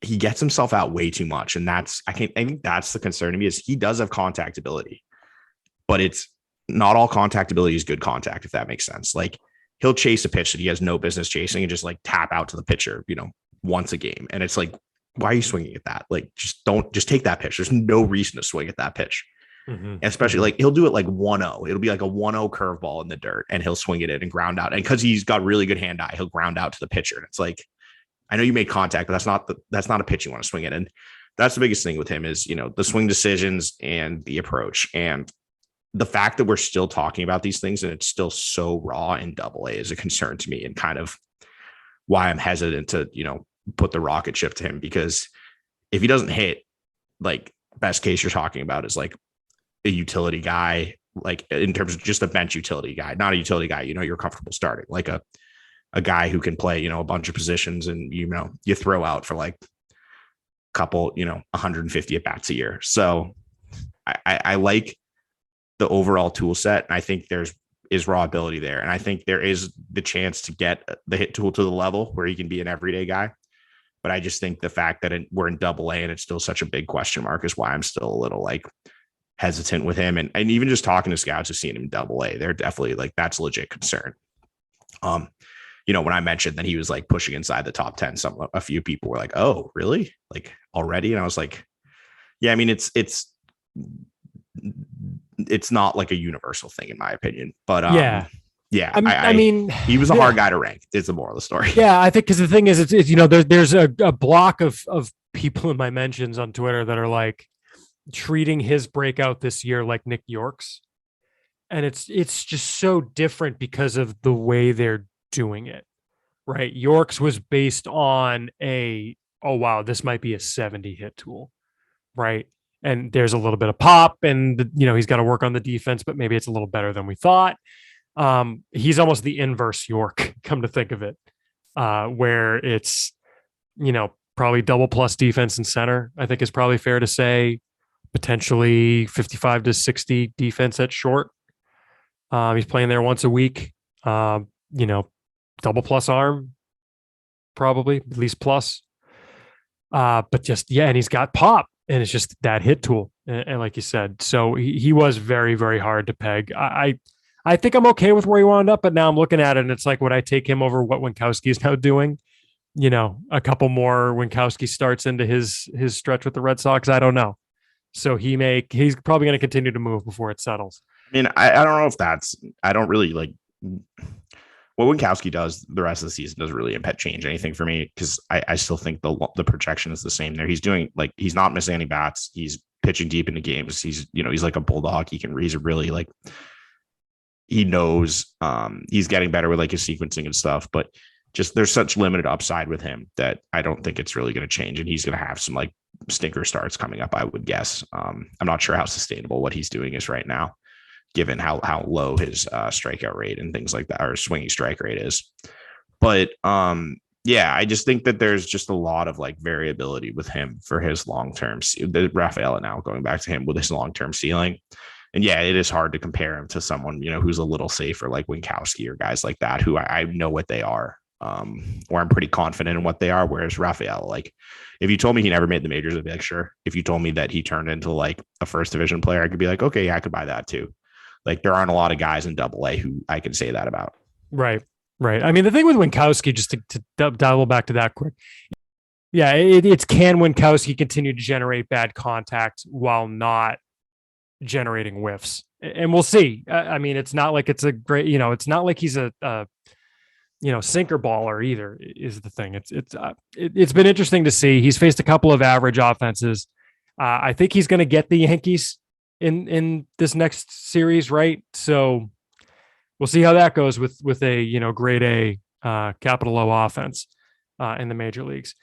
he gets himself out way too much. And I think that's the concern to me is he does have contact ability, but it's not all contact ability is good contact, if that makes sense. Like he'll chase a pitch that he has no business chasing and just like tap out to the pitcher, once a game. And it's like, why are you swinging at that? Like, just take that pitch. There's no reason to swing at that pitch. Mm-hmm. Especially like he'll do it like 1-0. It'll be like a 1-0 curveball in the dirt and he'll swing it in and ground out. And because he's got really good hand eye, he'll ground out to the pitcher. And it's like, I know you made contact, but that's not a pitch you want to swing it. And that's the biggest thing with him is, the swing decisions and the approach. And the fact that we're still talking about these things and it's still so raw in Double A is a concern to me, and kind of why I'm hesitant to, put the rocket ship to him, because if he doesn't hit, like best case you're talking about is like a utility guy, like in terms of just a bench utility guy, not a utility guy, you're comfortable starting, like a guy who can play, a bunch of positions and, you throw out for like a couple, 150 at bats a year. So I like the overall tool set. And I think is raw ability there. And I think there is the chance to get the hit tool to the level where he can be an everyday guy. But I just think the fact that we're in Double A and it's still such a big question mark is why I'm still a little like hesitant with him. And even just talking to scouts who've seen him in Double A, they're definitely like, that's a legit concern. When I mentioned that he was like pushing inside the top 10, a few people were like, oh, really? Like already? And I was like, yeah, I mean, it's not like a universal thing in my opinion, but yeah, I mean, he was a hard guy to rank. It's the moral of the story. Yeah, I think because the thing is, it's there's a block of people in my mentions on Twitter that are like treating his breakout this year like Nick York's, and it's just so different because of the way they're doing it, right? York's was based on oh wow, this might be a 70 hit tool, right? And there's a little bit of pop, and he's got to work on the defense, but maybe it's a little better than we thought. He's almost the inverse York, come to think of it, where it's, probably double plus defense and center, I think is probably fair to say, potentially 55 to 60 defense at short. He's playing there once a week, double plus arm, probably at least plus. But just, and he's got pop, and it's just that hit tool. And like you said, so he was very, very hard to peg. I think I'm okay with where he wound up, but now I'm looking at it and it's like, would I take him over what Winkowski is now doing? A couple more Winkowski starts into his stretch with the Red Sox. I don't know. So he's probably going to continue to move before it settles. I mean, I don't know if I don't really like what Winkowski does the rest of the season doesn't really change anything for me, because I still think the projection is the same there. He's doing he's not missing any bats. He's pitching deep into games. He's like a bulldog. He's really like, he knows he's getting better with like his sequencing and stuff, but just there's such limited upside with him that I don't think it's really going to change. And he's going to have some like stinker starts coming up, I would guess. I'm not sure how sustainable what he's doing is right now, given how low his strikeout rate and things like that, or swinging strike rate is. But yeah, I just think that there's just a lot of like variability with him for his long-term, the Rafaela now going back to him with his long-term ceiling. And yeah, it is hard to compare him to someone, who's a little safer, like Winkowski or guys like that, who I know what they are, or I'm pretty confident in what they are. Whereas Rafael, like if you told me he never made the majors, I'd be like, sure. If you told me that he turned into like a first division player, I could be like, okay, yeah, I could buy that too. Like there aren't a lot of guys in Double A who I can say that about. Right. I mean, the thing with Winkowski, just to double back to that quick. Yeah, it's can Winkowski continue to generate bad contact while not generating whiffs, and we'll see. I mean, it's not like it's a great, it's not like he's a sinker baller either, is the thing. It's been interesting to see. He's faced a couple of average offenses. I think he's going to get the Yankees in this next series, right? So we'll see how that goes with a grade A capital O offense in the major leagues.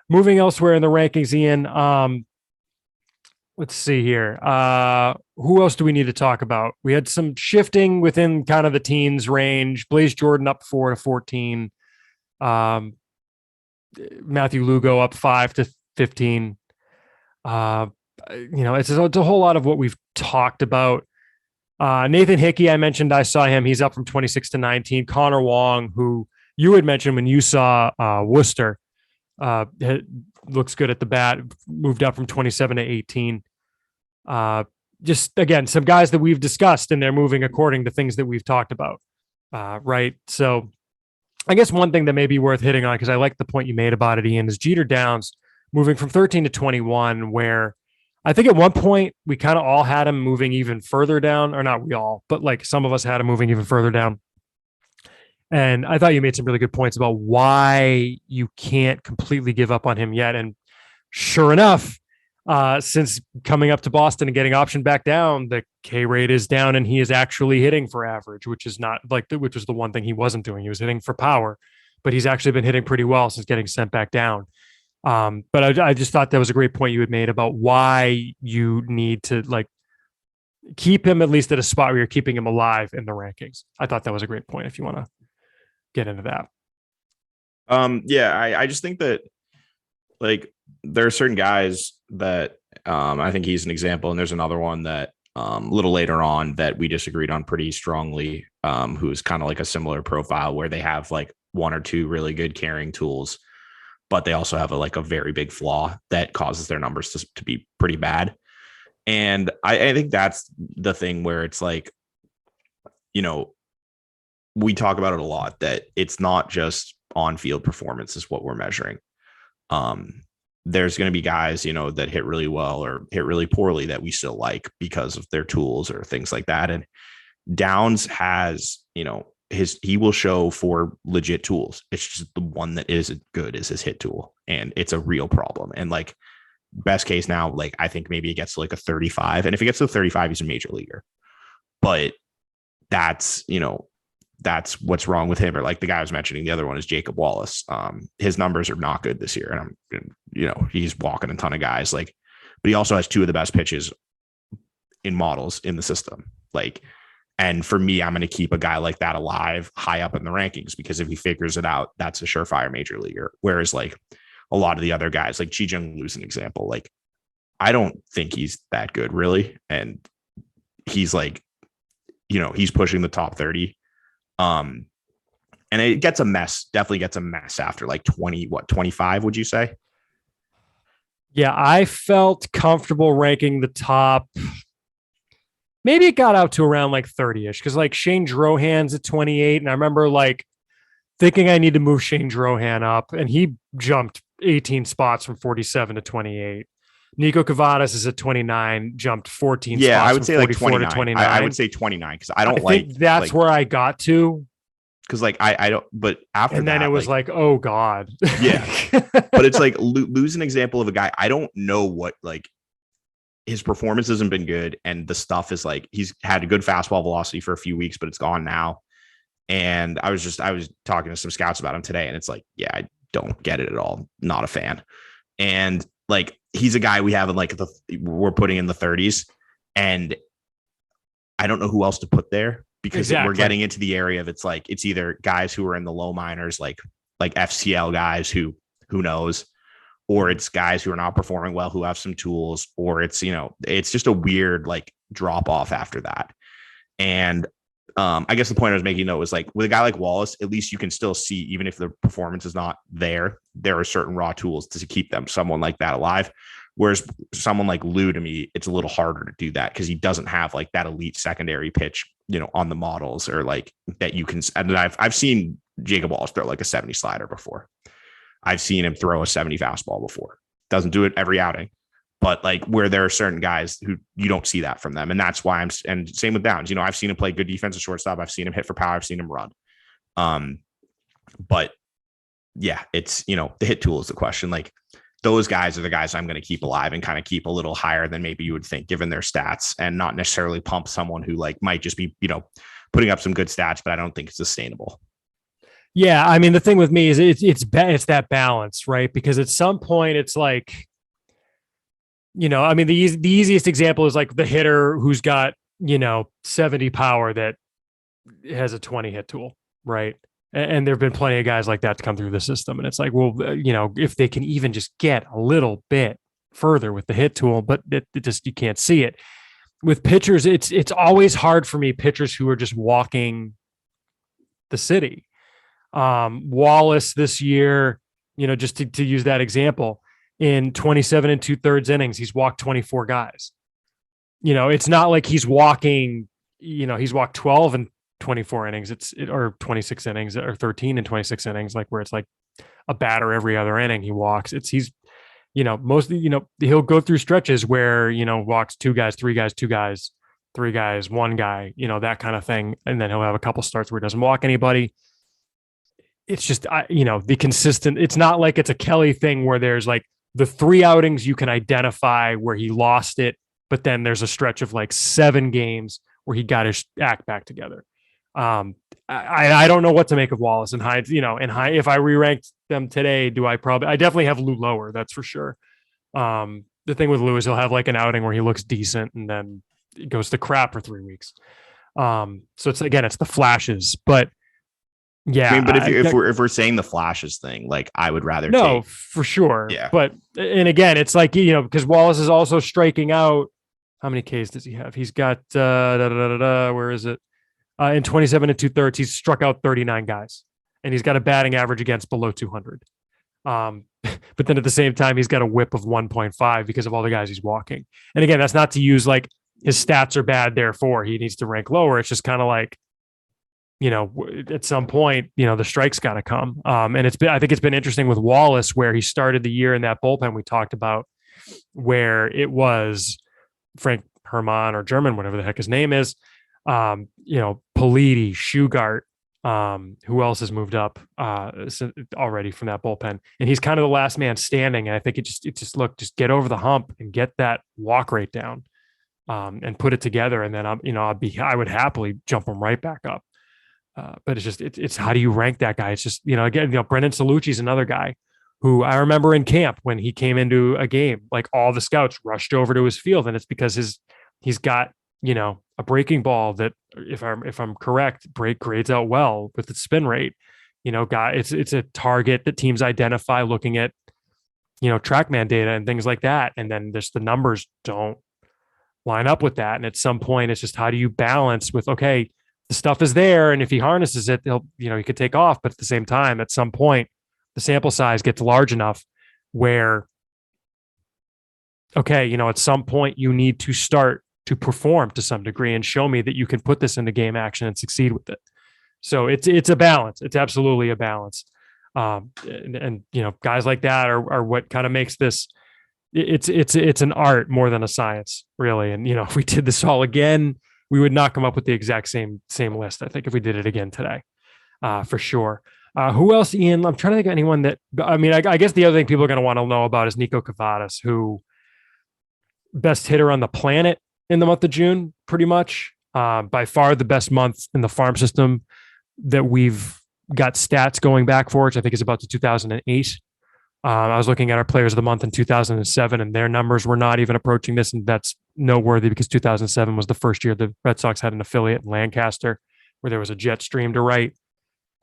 Moving elsewhere in the rankings, Ian. Let's see here. Who else do we need to talk about? We had some shifting within kind of the teens range. Blaze Jordan up 4 to 14. Matthew Lugo up 5 to 15. It's a whole lot of what we've talked about. Nathan Hickey, I mentioned, I saw him. He's up from 26 to 19. Connor Wong, who you had mentioned when you saw Worcester, looks good at the bat, moved up from 27 to 18. just again, some guys that we've discussed and they're moving according to things that we've talked about. Right. So I guess one thing that may be worth hitting on, because I like the point you made about it, Ian, is Jeter Downs moving from 13 to 21, where I think at one point we kind of all had him moving even further down, or not we all, but like some of us had him moving even further down. And I thought you made some really good points about why you can't completely give up on him yet. And sure enough, since coming up to Boston and getting optioned back down, the K rate is down and he is actually hitting for average, which is not like, which was the one thing he wasn't doing. He was hitting for power, but he's actually been hitting pretty well since getting sent back down. But I just thought that was a great point you had made about why you need to like keep him at least at a spot where you're keeping him alive in the rankings. I thought that was a great point if you want to get into that. Yeah, I just think that like there are certain guys that I think he's an example, and there's another one that a little later on that we disagreed on pretty strongly, who's kind of like a similar profile where they have like one or two really good carrying tools, but they also have a very big flaw that causes their numbers to be pretty bad. And I think that's the thing where it's like, we talk about it a lot, that it's not just on-field performance is what we're measuring. There's going to be guys, that hit really well or hit really poorly that we still like because of their tools or things like that. And Downs has, he will show for legit tools. It's just the one that isn't good is his hit tool. And it's a real problem. And like best case now, like I think maybe it gets to like a 35. And if it gets to 35, he's a major leaguer. But that's what's wrong with him. Or like the guy I was mentioning, the other one is Jacob Wallace. His numbers are not good this year. And he's walking a ton of guys but he also has two of the best pitches in models in the system. And for me, I'm going to keep a guy like that alive high up in the rankings, because if he figures it out, that's a surefire major leaguer. Whereas like a lot of the other guys, like Chi Jung Lu's an example. Like, I don't think he's that good really. And he's he's pushing the top 30. And it gets a mess, definitely gets a mess after like 25, would you say? Yeah, I felt comfortable ranking the top. Maybe it got out to around like 30-ish, because like Shane Drohan's at 28. And I remember like thinking I need to move Shane Drohan up, and he jumped 18 spots from 47 to 28. Nico Cavadas is at 29, jumped 14 spots. I would say like 29. To 29. I would say 29 because I think that's where I got to. Because like I don't, but after and then that, it was like, oh God. Yeah. But it's like lose an example of a guy. I don't know what like his performance hasn't been good. And the stuff is like, he's had a good fastball velocity for a few weeks, but it's gone now. And I was talking to some scouts about him today, and it's like, yeah, I don't get it at all. Not a fan. And like, he's a guy we have in like we're putting in the 30s, and I don't know who else to put there, because we're getting into the area of it's like, it's either guys who are in the low minors, like FCL guys who knows, or it's guys who are not performing well, who have some tools, or it's, it's just a weird like drop off after that. And I guess the point I was making though was like with a guy like Wallace, at least you can still see, even if the performance is not there are certain raw tools to keep someone like that alive. Whereas someone like Lou, to me, it's a little harder to do that because he doesn't have like that elite secondary pitch, on the models, or like that you can. And I've seen Jacob Wallace throw like a 70 slider before. I've seen him throw a 70 fastball before. Doesn't do it every outing, but like where there are certain guys who you don't see that from them. And that's why and same with Downs, I've seen him play good defensive shortstop. I've seen him hit for power. I've seen him run. But yeah, it's, the hit tool is the question. Like those guys are the guys I'm going to keep alive and kind of keep a little higher than maybe you would think given their stats, and not necessarily pump someone who like might just be, putting up some good stats, but I don't think it's sustainable. Yeah. I mean, the thing with me is it's that balance, right? Because at some point it's like, I mean, the easiest example is like the hitter who's got, 70 power that has a 20 hit tool, right? And there've been plenty of guys like that to come through the system. And it's like, well, if they can even just get a little bit further with the hit tool, but it just, you can't see it. With pitchers, it's always hard for me, pitchers who are just walking the city. Wallace this year, just to use that example, in 27 2/3 innings, he's walked 24 guys. it's not like he's walking, he's walked 12 and 24 innings. Or 26 innings or 13 and 26 innings, like where it's like a batter every other inning he walks. He's mostly, he'll go through stretches where, walks two guys, three guys, two guys, three guys, one guy, that kind of thing. And then he'll have a couple starts where he doesn't walk anybody. It's just, the consistent, it's not like it's a Kelly thing where there's like the 3 outings you can identify where he lost it, but then there's a stretch of like 7 games where he got his act back together. I don't know what to make of Wallace and Hyde. If I re-ranked them today, I definitely have Lou lower. That's for sure. The thing with Lou is he'll have like an outing where he looks decent and then it goes to crap for 3 weeks. So it's the flashes, but yeah. I mean, but if we're saying the flashes thing, like I would rather for sure. Yeah. But and again, it's like because Wallace is also striking out. How many Ks does he have? He's got where is it? In 27 and 2/3, he's struck out 39 guys, and he's got a batting average against below 200. But then at the same time, he's got a whip of 1.5 because of all the guys he's walking. And again, that's not to use like his stats are bad, therefore he needs to rank lower. It's just kind of like, at some point, the strike's got to come. And I think it's been interesting with Wallace where he started the year in that bullpen we talked about, where it was Frank Herman or German, whatever the heck his name is. Politi, Shugart, who else has moved up already from that bullpen, and he's kind of the last man standing. And I think just just get over the hump and get that walk rate down, and put it together, and then I would happily jump him right back up. But it's how do you rank that guy? It's just again Brendan Salucci's another guy who I remember in camp when he came into a game, like all the scouts rushed over to his field, and it's because he's got a breaking ball that, if I'm correct, grades out well with its spin rate. It's a target that teams identify looking at TrackMan data and things like that, and then the numbers don't line up with that. And at some point, it's just how do you balance with, okay, the stuff is there, and if he harnesses it, he could take off. But at the same time, at some point, the sample size gets large enough where, okay, at some point you need to start to perform to some degree and show me that you can put this into game action and succeed with it. So it's a balance. It's absolutely a balance. And guys like that are what kind of makes this. It's an art more than a science, really. And if we did this all again, we would not come up with the exact same list. I think if we did it again today, for sure. Who else, Ian? I'm trying to think of anyone that. I mean, I guess the other thing people are going to want to know about is Nico Cavadas, who best hitter on the planet in the month of June, pretty much. By far the best month in the farm system that we've got stats going back for, which I think is about to 2008. I was looking at our players of the month in 2007, and their numbers were not even approaching this. And that's noteworthy because 2007 was the first year the Red Sox had an affiliate in Lancaster where there was a jet stream to write.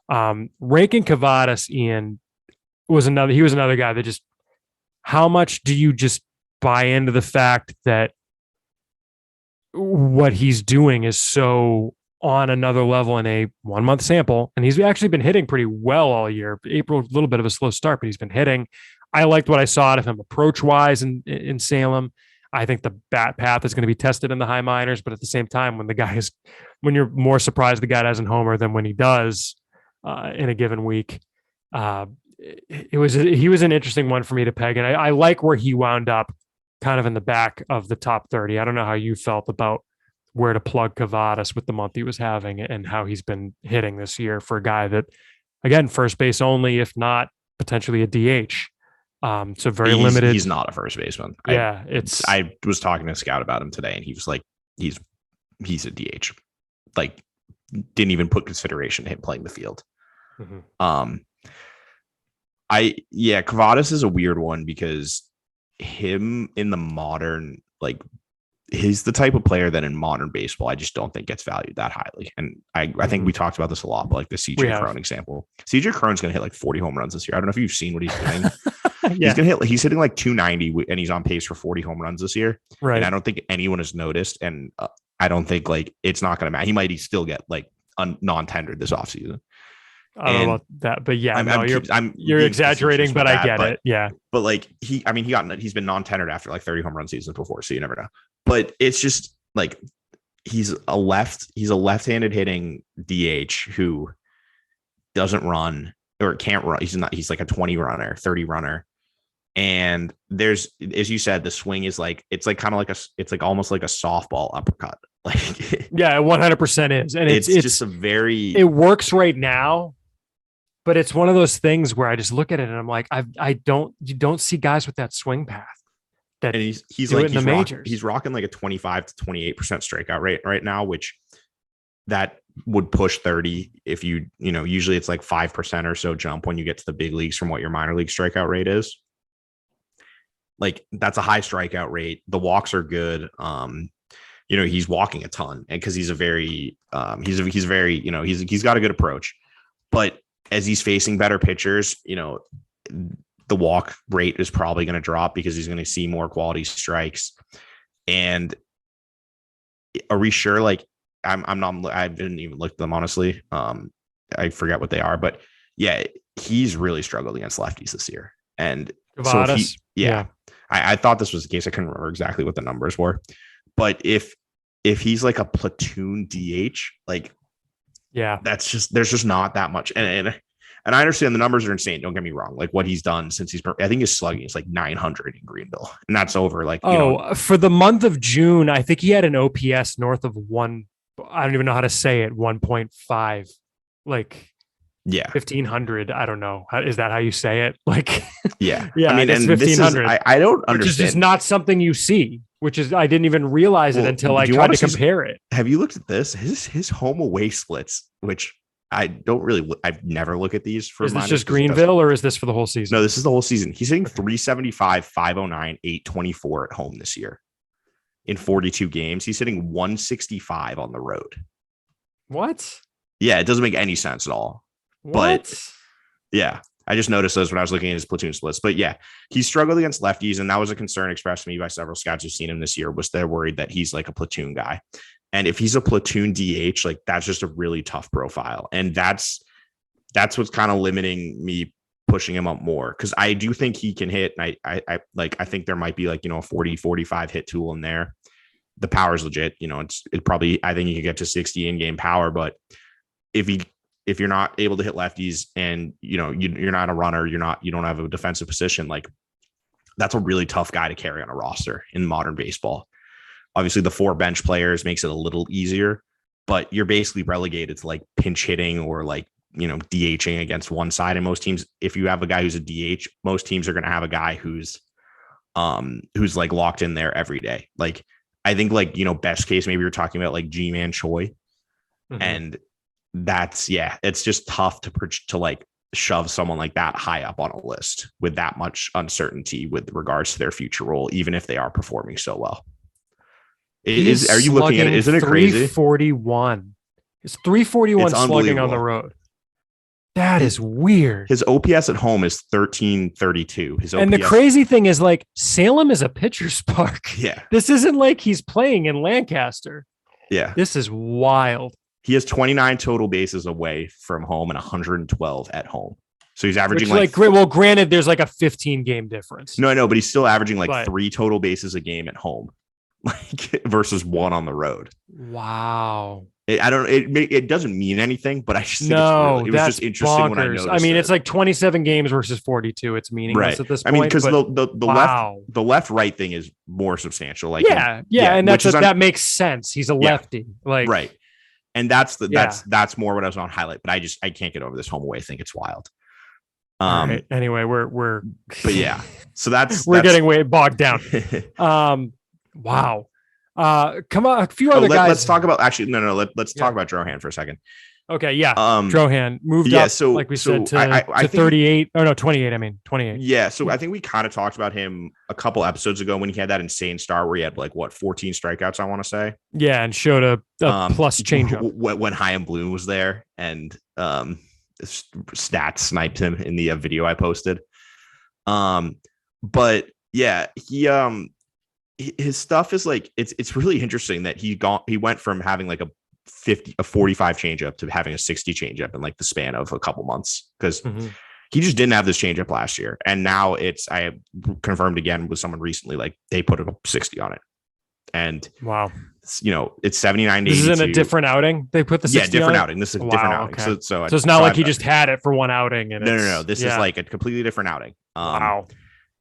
Ranking Cavadas, Ian, was another guy that just, how much do you just buy into the fact that what he's doing is so on another level in a 1 month sample? And he's actually been hitting pretty well all year. April, a little bit of a slow start, but he's been hitting. I liked what I saw out of him approach wise in Salem. I think the bat path is going to be tested in the high minors, but at the same time, when you're more surprised the guy doesn't homer than when he does in a given week, he was an interesting one for me to peg. And I like where he wound up, kind of in the back of the top 30. I don't know how you felt about where to plug Cavadas with the month he was having and how he's been hitting this year for a guy that, again, first base only, if not potentially a DH. So very limited. He's not a first baseman. Yeah, I was talking to a scout about him today, and he was like, he's a DH. Like, didn't even put consideration to him playing the field. Mm-hmm. Cavadas is a weird one because him in the modern, like, he's the type of player that in modern baseball, I just don't think gets valued that highly. And I think we talked about this a lot, but like the CJ Cron example, CJ Cron's going to hit like 40 home runs this year. I don't know if you've seen what he's doing. Yeah. He's hitting like 290 and he's on pace for 40 home runs this year. Right. And I don't think anyone has noticed. And I don't think like it's not going to matter. He might still get like non-tendered this offseason. I don't know about that, but yeah, you're exaggerating, but I get it. Yeah. But like he's been non-tendered after like 30 home run seasons before. So you never know. but it's just like he's a left-handed hitting DH who doesn't run or can't run. He's like a 20 runner, 30 runner. And there's, as you said, the swing is like, it's like kind of like it's like almost like a softball uppercut. Like, yeah, it 100% is. And it's just a very, it works right now, but it's one of those things where I just look at it and I'm like, you don't see guys with that swing path. And he's like, he's rocking like a 25 to 28% strikeout rate right now, which that would push 30 if usually it's like 5% or so jump when you get to the big leagues from what your minor league strikeout rate is. Like, that's a high strikeout rate. The walks are good. He's walking a ton, and because he's very he's got a good approach. But as he's facing better pitchers, the walk rate is probably going to drop because he's going to see more quality strikes. And are we sure? Like, I didn't even look at them, honestly. I forget what they are, but yeah, he's really struggled against lefties this year. And Cavadas, so I thought this was the case. I couldn't remember exactly what the numbers were, but if he's like a platoon DH, like, yeah, there's just not that much. And I understand the numbers are insane. Don't get me wrong. Like, what he's done since I think his slugging is like 900 in Greenville, and that's over. Like, for the month of June, I think he had an OPS north of 1. I don't even know how to say it. 1.5, like, 1,500. I don't know. Is that how you say it? Like, yeah. I mean, and 1,500. I don't understand. Which is just not something you see. Which is, I didn't even realize it until I tried to compare it. Have you looked at this? His home away splits, which I've never look at these for. Is this just Greenville or is this for the whole season? No, this is the whole season. He's hitting 375, 509, 824 at home this year. In 42 games, he's hitting 165 on the road. What? Yeah, it doesn't make any sense at all. What? But yeah, I just noticed those when I was looking at his platoon splits. But yeah, he struggled against lefties, and that was a concern expressed to me by several scouts who've seen him this year. Was they're worried that he's like a platoon guy, and if he's a platoon DH, like, that's just a really tough profile, and that's what's kind of limiting me pushing him up more, because I do think he can hit, and I think there might be like a 40-45 hit tool in there. The power's legit, it probably, I think he could get to 60 in-game power, but if you're not able to hit lefties and you're not a runner, you don't have a defensive position, like, that's a really tough guy to carry on a roster in modern baseball. Obviously the 4 bench players makes it a little easier, but you're basically relegated to like pinch hitting or like, DHing against one side. And most teams, if you have a guy who's a DH, most teams are going to have a guy who's like locked in there every day. Like, I think, like, best case, maybe you're talking about like G-Man Choi. Mm-hmm. And that's, it's just tough to like shove someone like that high up on a list with that much uncertainty with regards to their future role, even if they are performing so well. Are you looking at it? Isn't it crazy? 341. It's 341 slugging on the road. That is weird. His OPS at home is 1332. And the crazy thing is, like, Salem is a pitcher's park. Yeah. This isn't like he's playing in Lancaster. Yeah. This is wild. He has 29 total bases away from home and 112 at home. So he's averaging granted, there's like a 15 game difference. No, I know, but he's still averaging like 3 total bases a game at home, like, versus 1 on the road. Wow. It doesn't mean anything, but I just think it was just interesting bonkers. When I noticed. I mean, it's like 27 games versus 42. It's meaningless at this point. I mean, because the left-right thing is more substantial. Like, and that makes sense. He's a lefty, like, right. And that's that's more what I was on highlight, but I can't get over this home away thing. It's wild. Right. Anyway, we're but yeah, so that's getting way bogged down. Wow. Come on, a few other guys. Let's talk about let's talk about Drohan for a second. Okay, yeah. Drohan moved up, so like we said, to 38. Oh no, 28. I mean 28. Yeah, so I think we kind of talked about him a couple episodes ago when he had that insane start where he had like 14 strikeouts, I want to say. Yeah, and showed a plus changeup when Chaim Bloom was there, and Stats sniped him in the video I posted. But yeah, his stuff is like, it's really interesting that he went from having like a 45 changeup to having a 60 changeup in like the span of a couple months, because he just didn't have this changeup last year, and now I confirmed again with someone recently, like, they put a 60 on it. And Wow. it's 79 to This is 82. in a different outing. They put the 60 different on? outing. This is a different outing. Okay. So it's not like he just had it for one outing. And no. This is like a completely different outing. Wow.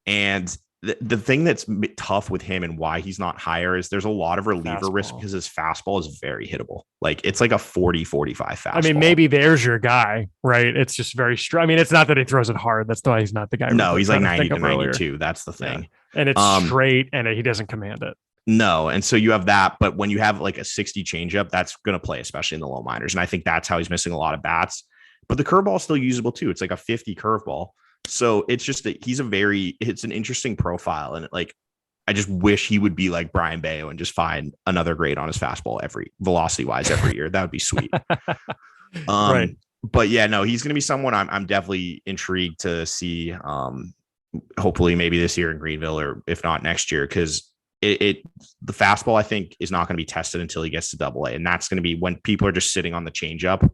And the thing that's tough with him and why he's not higher is there's a lot of reliever risk because his fastball is very hittable. Like it's like a 40-45 fastball. I mean, maybe there's your guy, right? It's just very strong. I mean, it's not that he throws it hard. That's why he's not the guy. No, he's like 90 to 92. Earlier. That's the thing. Yeah. And it's straight and he doesn't command it. No. And so you have that. But when you have like a 60 changeup, that's going to play, especially in the low minors. And I think that's how he's missing a lot of bats. But the curveball is still usable too. It's like a 50 curveball. So it's just that it's an interesting profile. And I just wish he would be like Brayan Bello and just find another grade on his fastball velocity wise every year. That would be sweet. Right. But yeah, no, he's going to be someone I'm definitely intrigued to see. Hopefully maybe this year in Greenville, or if not next year, because the fastball, I think, is not going to be tested until he gets to AA. And that's going to be when people are just sitting on the changeup.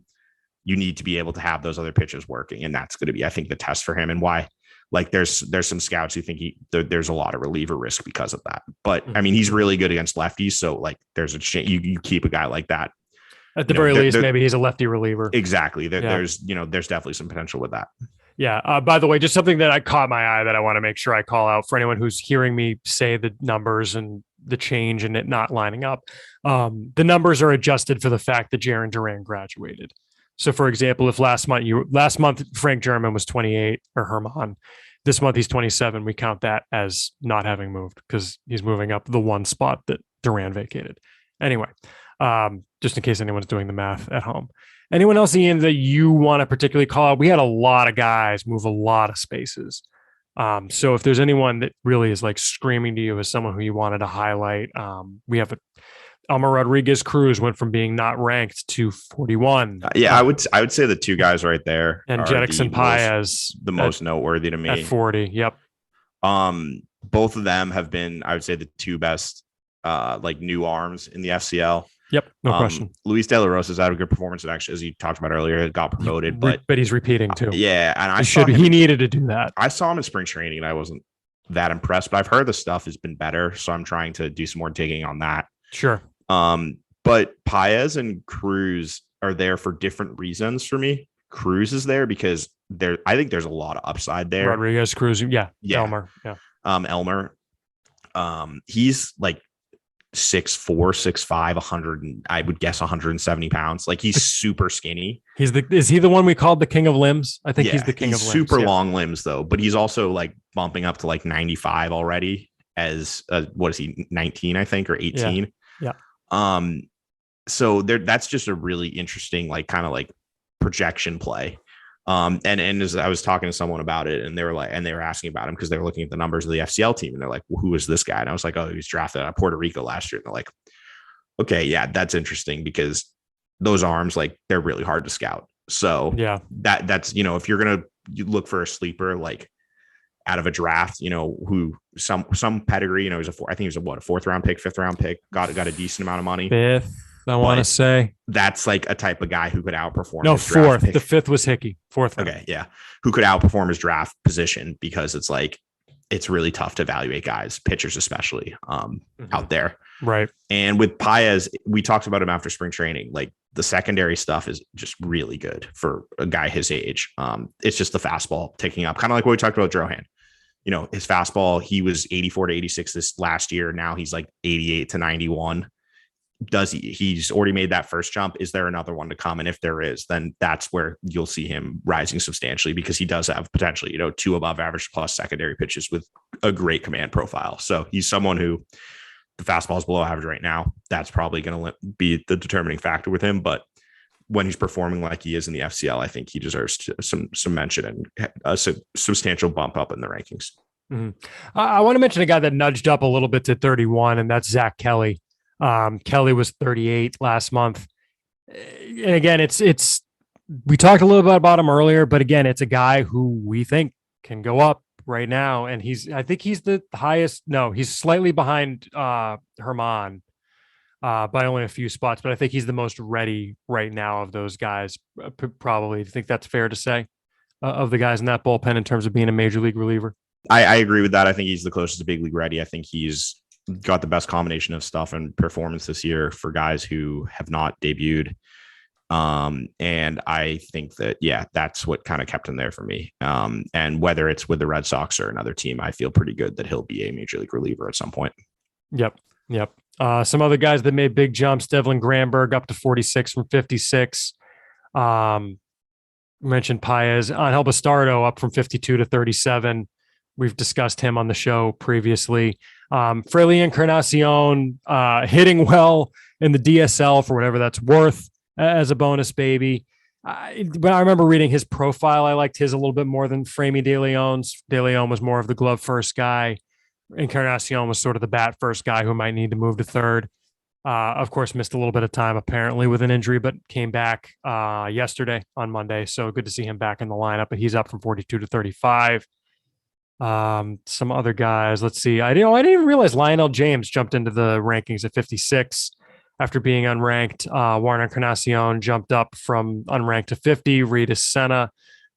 You need to be able to have those other pitches working. And that's going to be, I think, the test for him, and why, like, there's some scouts who think there's a lot of reliever risk because of that. But I mean, he's really good against lefties. So like there's a chance you keep a guy like that. At the very least, maybe he's a lefty reliever. Exactly. There's definitely some potential with that. Yeah. By the way, just something that I caught my eye that I want to make sure I call out for anyone who's hearing me say the numbers and the change and it not lining up. The numbers are adjusted for the fact that Jarren Duran graduated. So, for example, if last month Frank German was 28 or Herman, this month he's 27. We count that as not having moved because he's moving up the one spot that Duran vacated. Anyway, just in case anyone's doing the math at home. Anyone else, Ian, that you want to particularly call out? We had a lot of guys move a lot of spaces. So if there's anyone that really is like screaming to you as someone who you wanted to highlight, we have Elmer Rodriguez Cruz went from being not ranked to 41. I would say the two guys right there, and Jedickson Paez, the most noteworthy to me at 40. Yep. Both of them have been, I would say, the two best like new arms in the FCL. Yep, no question. Luis De La Rosa's had a good performance, and actually, as you talked about earlier, got promoted, but he's repeating too. Yeah, and he needed to do that. I saw him in spring training, and I wasn't that impressed, but I've heard the stuff has been better, so I'm trying to do some more digging on that. Sure. But Paez and Cruz are there for different reasons for me. Cruz is there because I think there's a lot of upside there. Rodriguez, Cruz, yeah. Elmer, yeah. Elmer, he's like 6'4", 6'5", 100, and I would guess 170 pounds. Like he's super skinny. Is he the one we called the king of limbs? I think he's the king of limbs. Super long limbs though, but he's also like bumping up to like 95 already as what is he, 19, I think, or 18. Yeah. So that's just a really interesting, like, kind of like projection play. And as I was talking to someone about it, and they were asking about him because they were looking at the numbers of the FCL team, and they're like, well, who is this guy? And I was like, oh, he was drafted out of Puerto Rico last year. And they're like, okay, yeah, that's interesting because those arms, like, they're really hard to scout. So yeah, that's, if you're going to look for a sleeper, like out of a draft, who some pedigree, he's I think he was a fourth round pick, fifth round pick, got a decent amount of money. Fifth. I want to say that's like a type of guy who could outperform. No, fourth. The fifth was Hickey. Fourth. Okay. Yeah. Who could outperform his draft position because it's really tough to evaluate guys, pitchers, especially out there. Right. And with Paez, we talked about him after spring training. Like the secondary stuff is just really good for a guy his age. It's just the fastball ticking up, kind of like what we talked about Drohan. His fastball, he was 84 to 86 this last year. Now he's like 88 to 91. He's already made that first jump. Is there another one to come? And if there is, then that's where you'll see him rising substantially because he does have potentially, 2 above average plus secondary pitches with a great command profile. So he's someone who the fastball is below average right now. That's probably going to be the determining factor with him. But when he's performing like he is in the FCL, I think he deserves some mention and a substantial bump up in the rankings. Mm-hmm. I want to mention a guy that nudged up a little bit to 31, and that's Zach Kelly. Kelly was 38 last month. And again, it's we talked a little bit about him earlier, but again, it's a guy who we think can go up right now. And I think he's the highest. No, he's slightly behind Herman by only a few spots, but I think he's the most ready right now of those guys. Probably. Do you think that's fair to say of the guys in that bullpen in terms of being a major league reliever? I agree with that. I think he's the closest to big league ready. I think he's got the best combination of stuff and performance this year for guys who have not debuted. And I think that, that's what kind of kept him there for me. And whether it's with the Red Sox or another team, I feel pretty good that he'll be a major league reliever at some point. Yep. Some other guys that made big jumps: Devlin Granberg up to 46 from 56. Mentioned Paez. Angel Bastardo up from 52 to 37. We've discussed him on the show previously. Fraley Encarnacion hitting well in the DSL for whatever that's worth as a bonus baby. But I remember reading his profile. I liked his a little bit more than Framey De Leon's. De Leon was more of the glove first guy. Encarnacion was sort of the bat first guy who might need to move to third. Of course, missed a little bit of time apparently with an injury, but came back yesterday on Monday. So good to see him back in the lineup. But he's up from 42 to 35. Some other guys. Let's see. I didn't even realize Lionel James jumped into the rankings at 56 after being unranked. Warren Encarnacion jumped up from unranked to 50. Rita Senna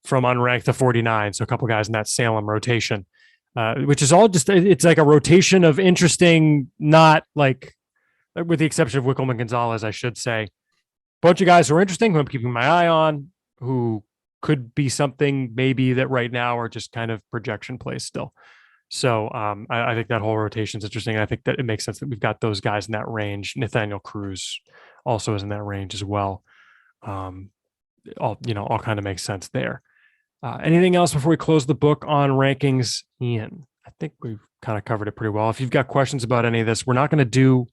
from unranked to 49. So a couple guys in that Salem rotation, which is all just, it's like a rotation of interesting, not like, with the exception of Wickelman Gonzalez, I should say, bunch of guys who are interesting, who I'm keeping my eye on, who could be something maybe that right now are just kind of projection plays still. So I think that whole rotation is interesting. And I think that it makes sense that we've got those guys in that range. Nathaniel Cruz also is in that range as well. All kind of makes sense there. Anything else before we close the book on rankings, Ian? I think we've kind of covered it pretty well. If you've got questions about any of this, we're not going to do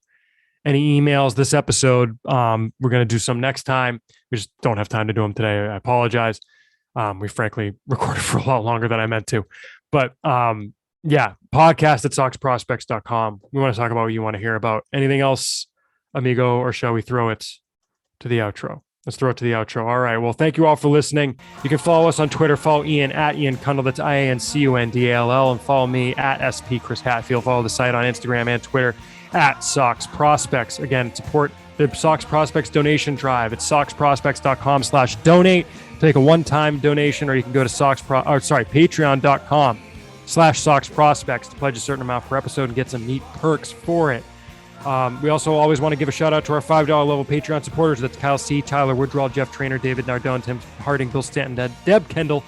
any emails this episode. We're going to do some next time. We just don't have time to do them today. I apologize. We frankly recorded for a lot longer than I meant to, but podcast at soxprospects.com. We want to talk about what you want to hear about. Anything else, amigo, or shall we throw it to the outro? Let's throw it to the outro. All right. Well, thank you all for listening. You can follow us on Twitter. Follow Ian at Ian Cundall. That's IANCUNDALL. And follow me at SP Chris Hatfield. Follow the site on Instagram and Twitter at Sox Prospects. Again, support the Sox Prospects donation drive. It's soxprospects.com/donate. Take a one-time donation, or you can go to patreon.com/Sox Prospects to pledge a certain amount per episode and get some neat perks for it. We also always want to give a shout out to our $5 level Patreon supporters. That's Kyle C., Tyler Woodrow, Jeff Trainer, David Nardone, Tim Harding, Bill Stanton, Deb Kendall,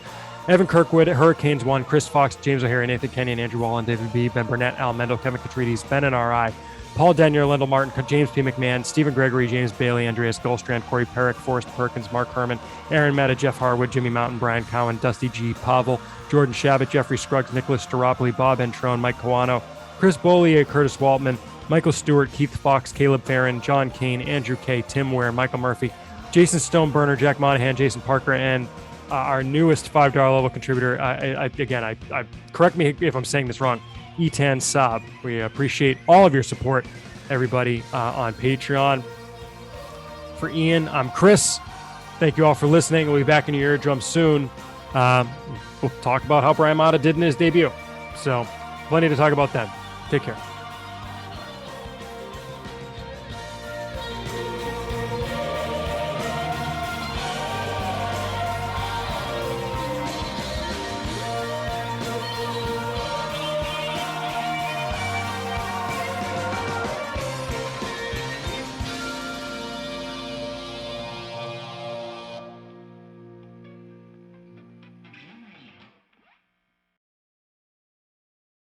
Evan Kirkwood, Hurricanes 1, Chris Fox, James O'Hara, Nathan Kenyon, Andrew Wallen, David B., Ben Burnett, Al Mendel, Kevin Catrides, Ben and R.I., Paul Denyer, Lendl Martin, James P. McMahon, Stephen Gregory, James Bailey, Andreas Goldstrand, Corey Perrick, Forrest Perkins, Mark Herman, Aaron Meta, Jeff Harwood, Jimmy Mountain, Brian Cowan, Dusty G. Pavel, Jordan Shabbat, Jeffrey Scruggs, Nicholas Staropoli, Bob Entrone, Mike Kawano, Chris Bollier, Curtis Waltman, Michael Stewart, Keith Fox, Caleb Farron, John Kane, Andrew K., Tim Ware, Michael Murphy, Jason Stoneburner, Jack Monahan, Jason Parker, and our newest $5 level contributor. I correct me if I'm saying this wrong, Etan Saab. We appreciate all of your support, everybody, on Patreon. For Ian, I'm Chris. Thank you all for listening. We'll be back in your eardrum soon. We'll talk about how Bryan Mata did in his debut. So plenty to talk about then. Take care.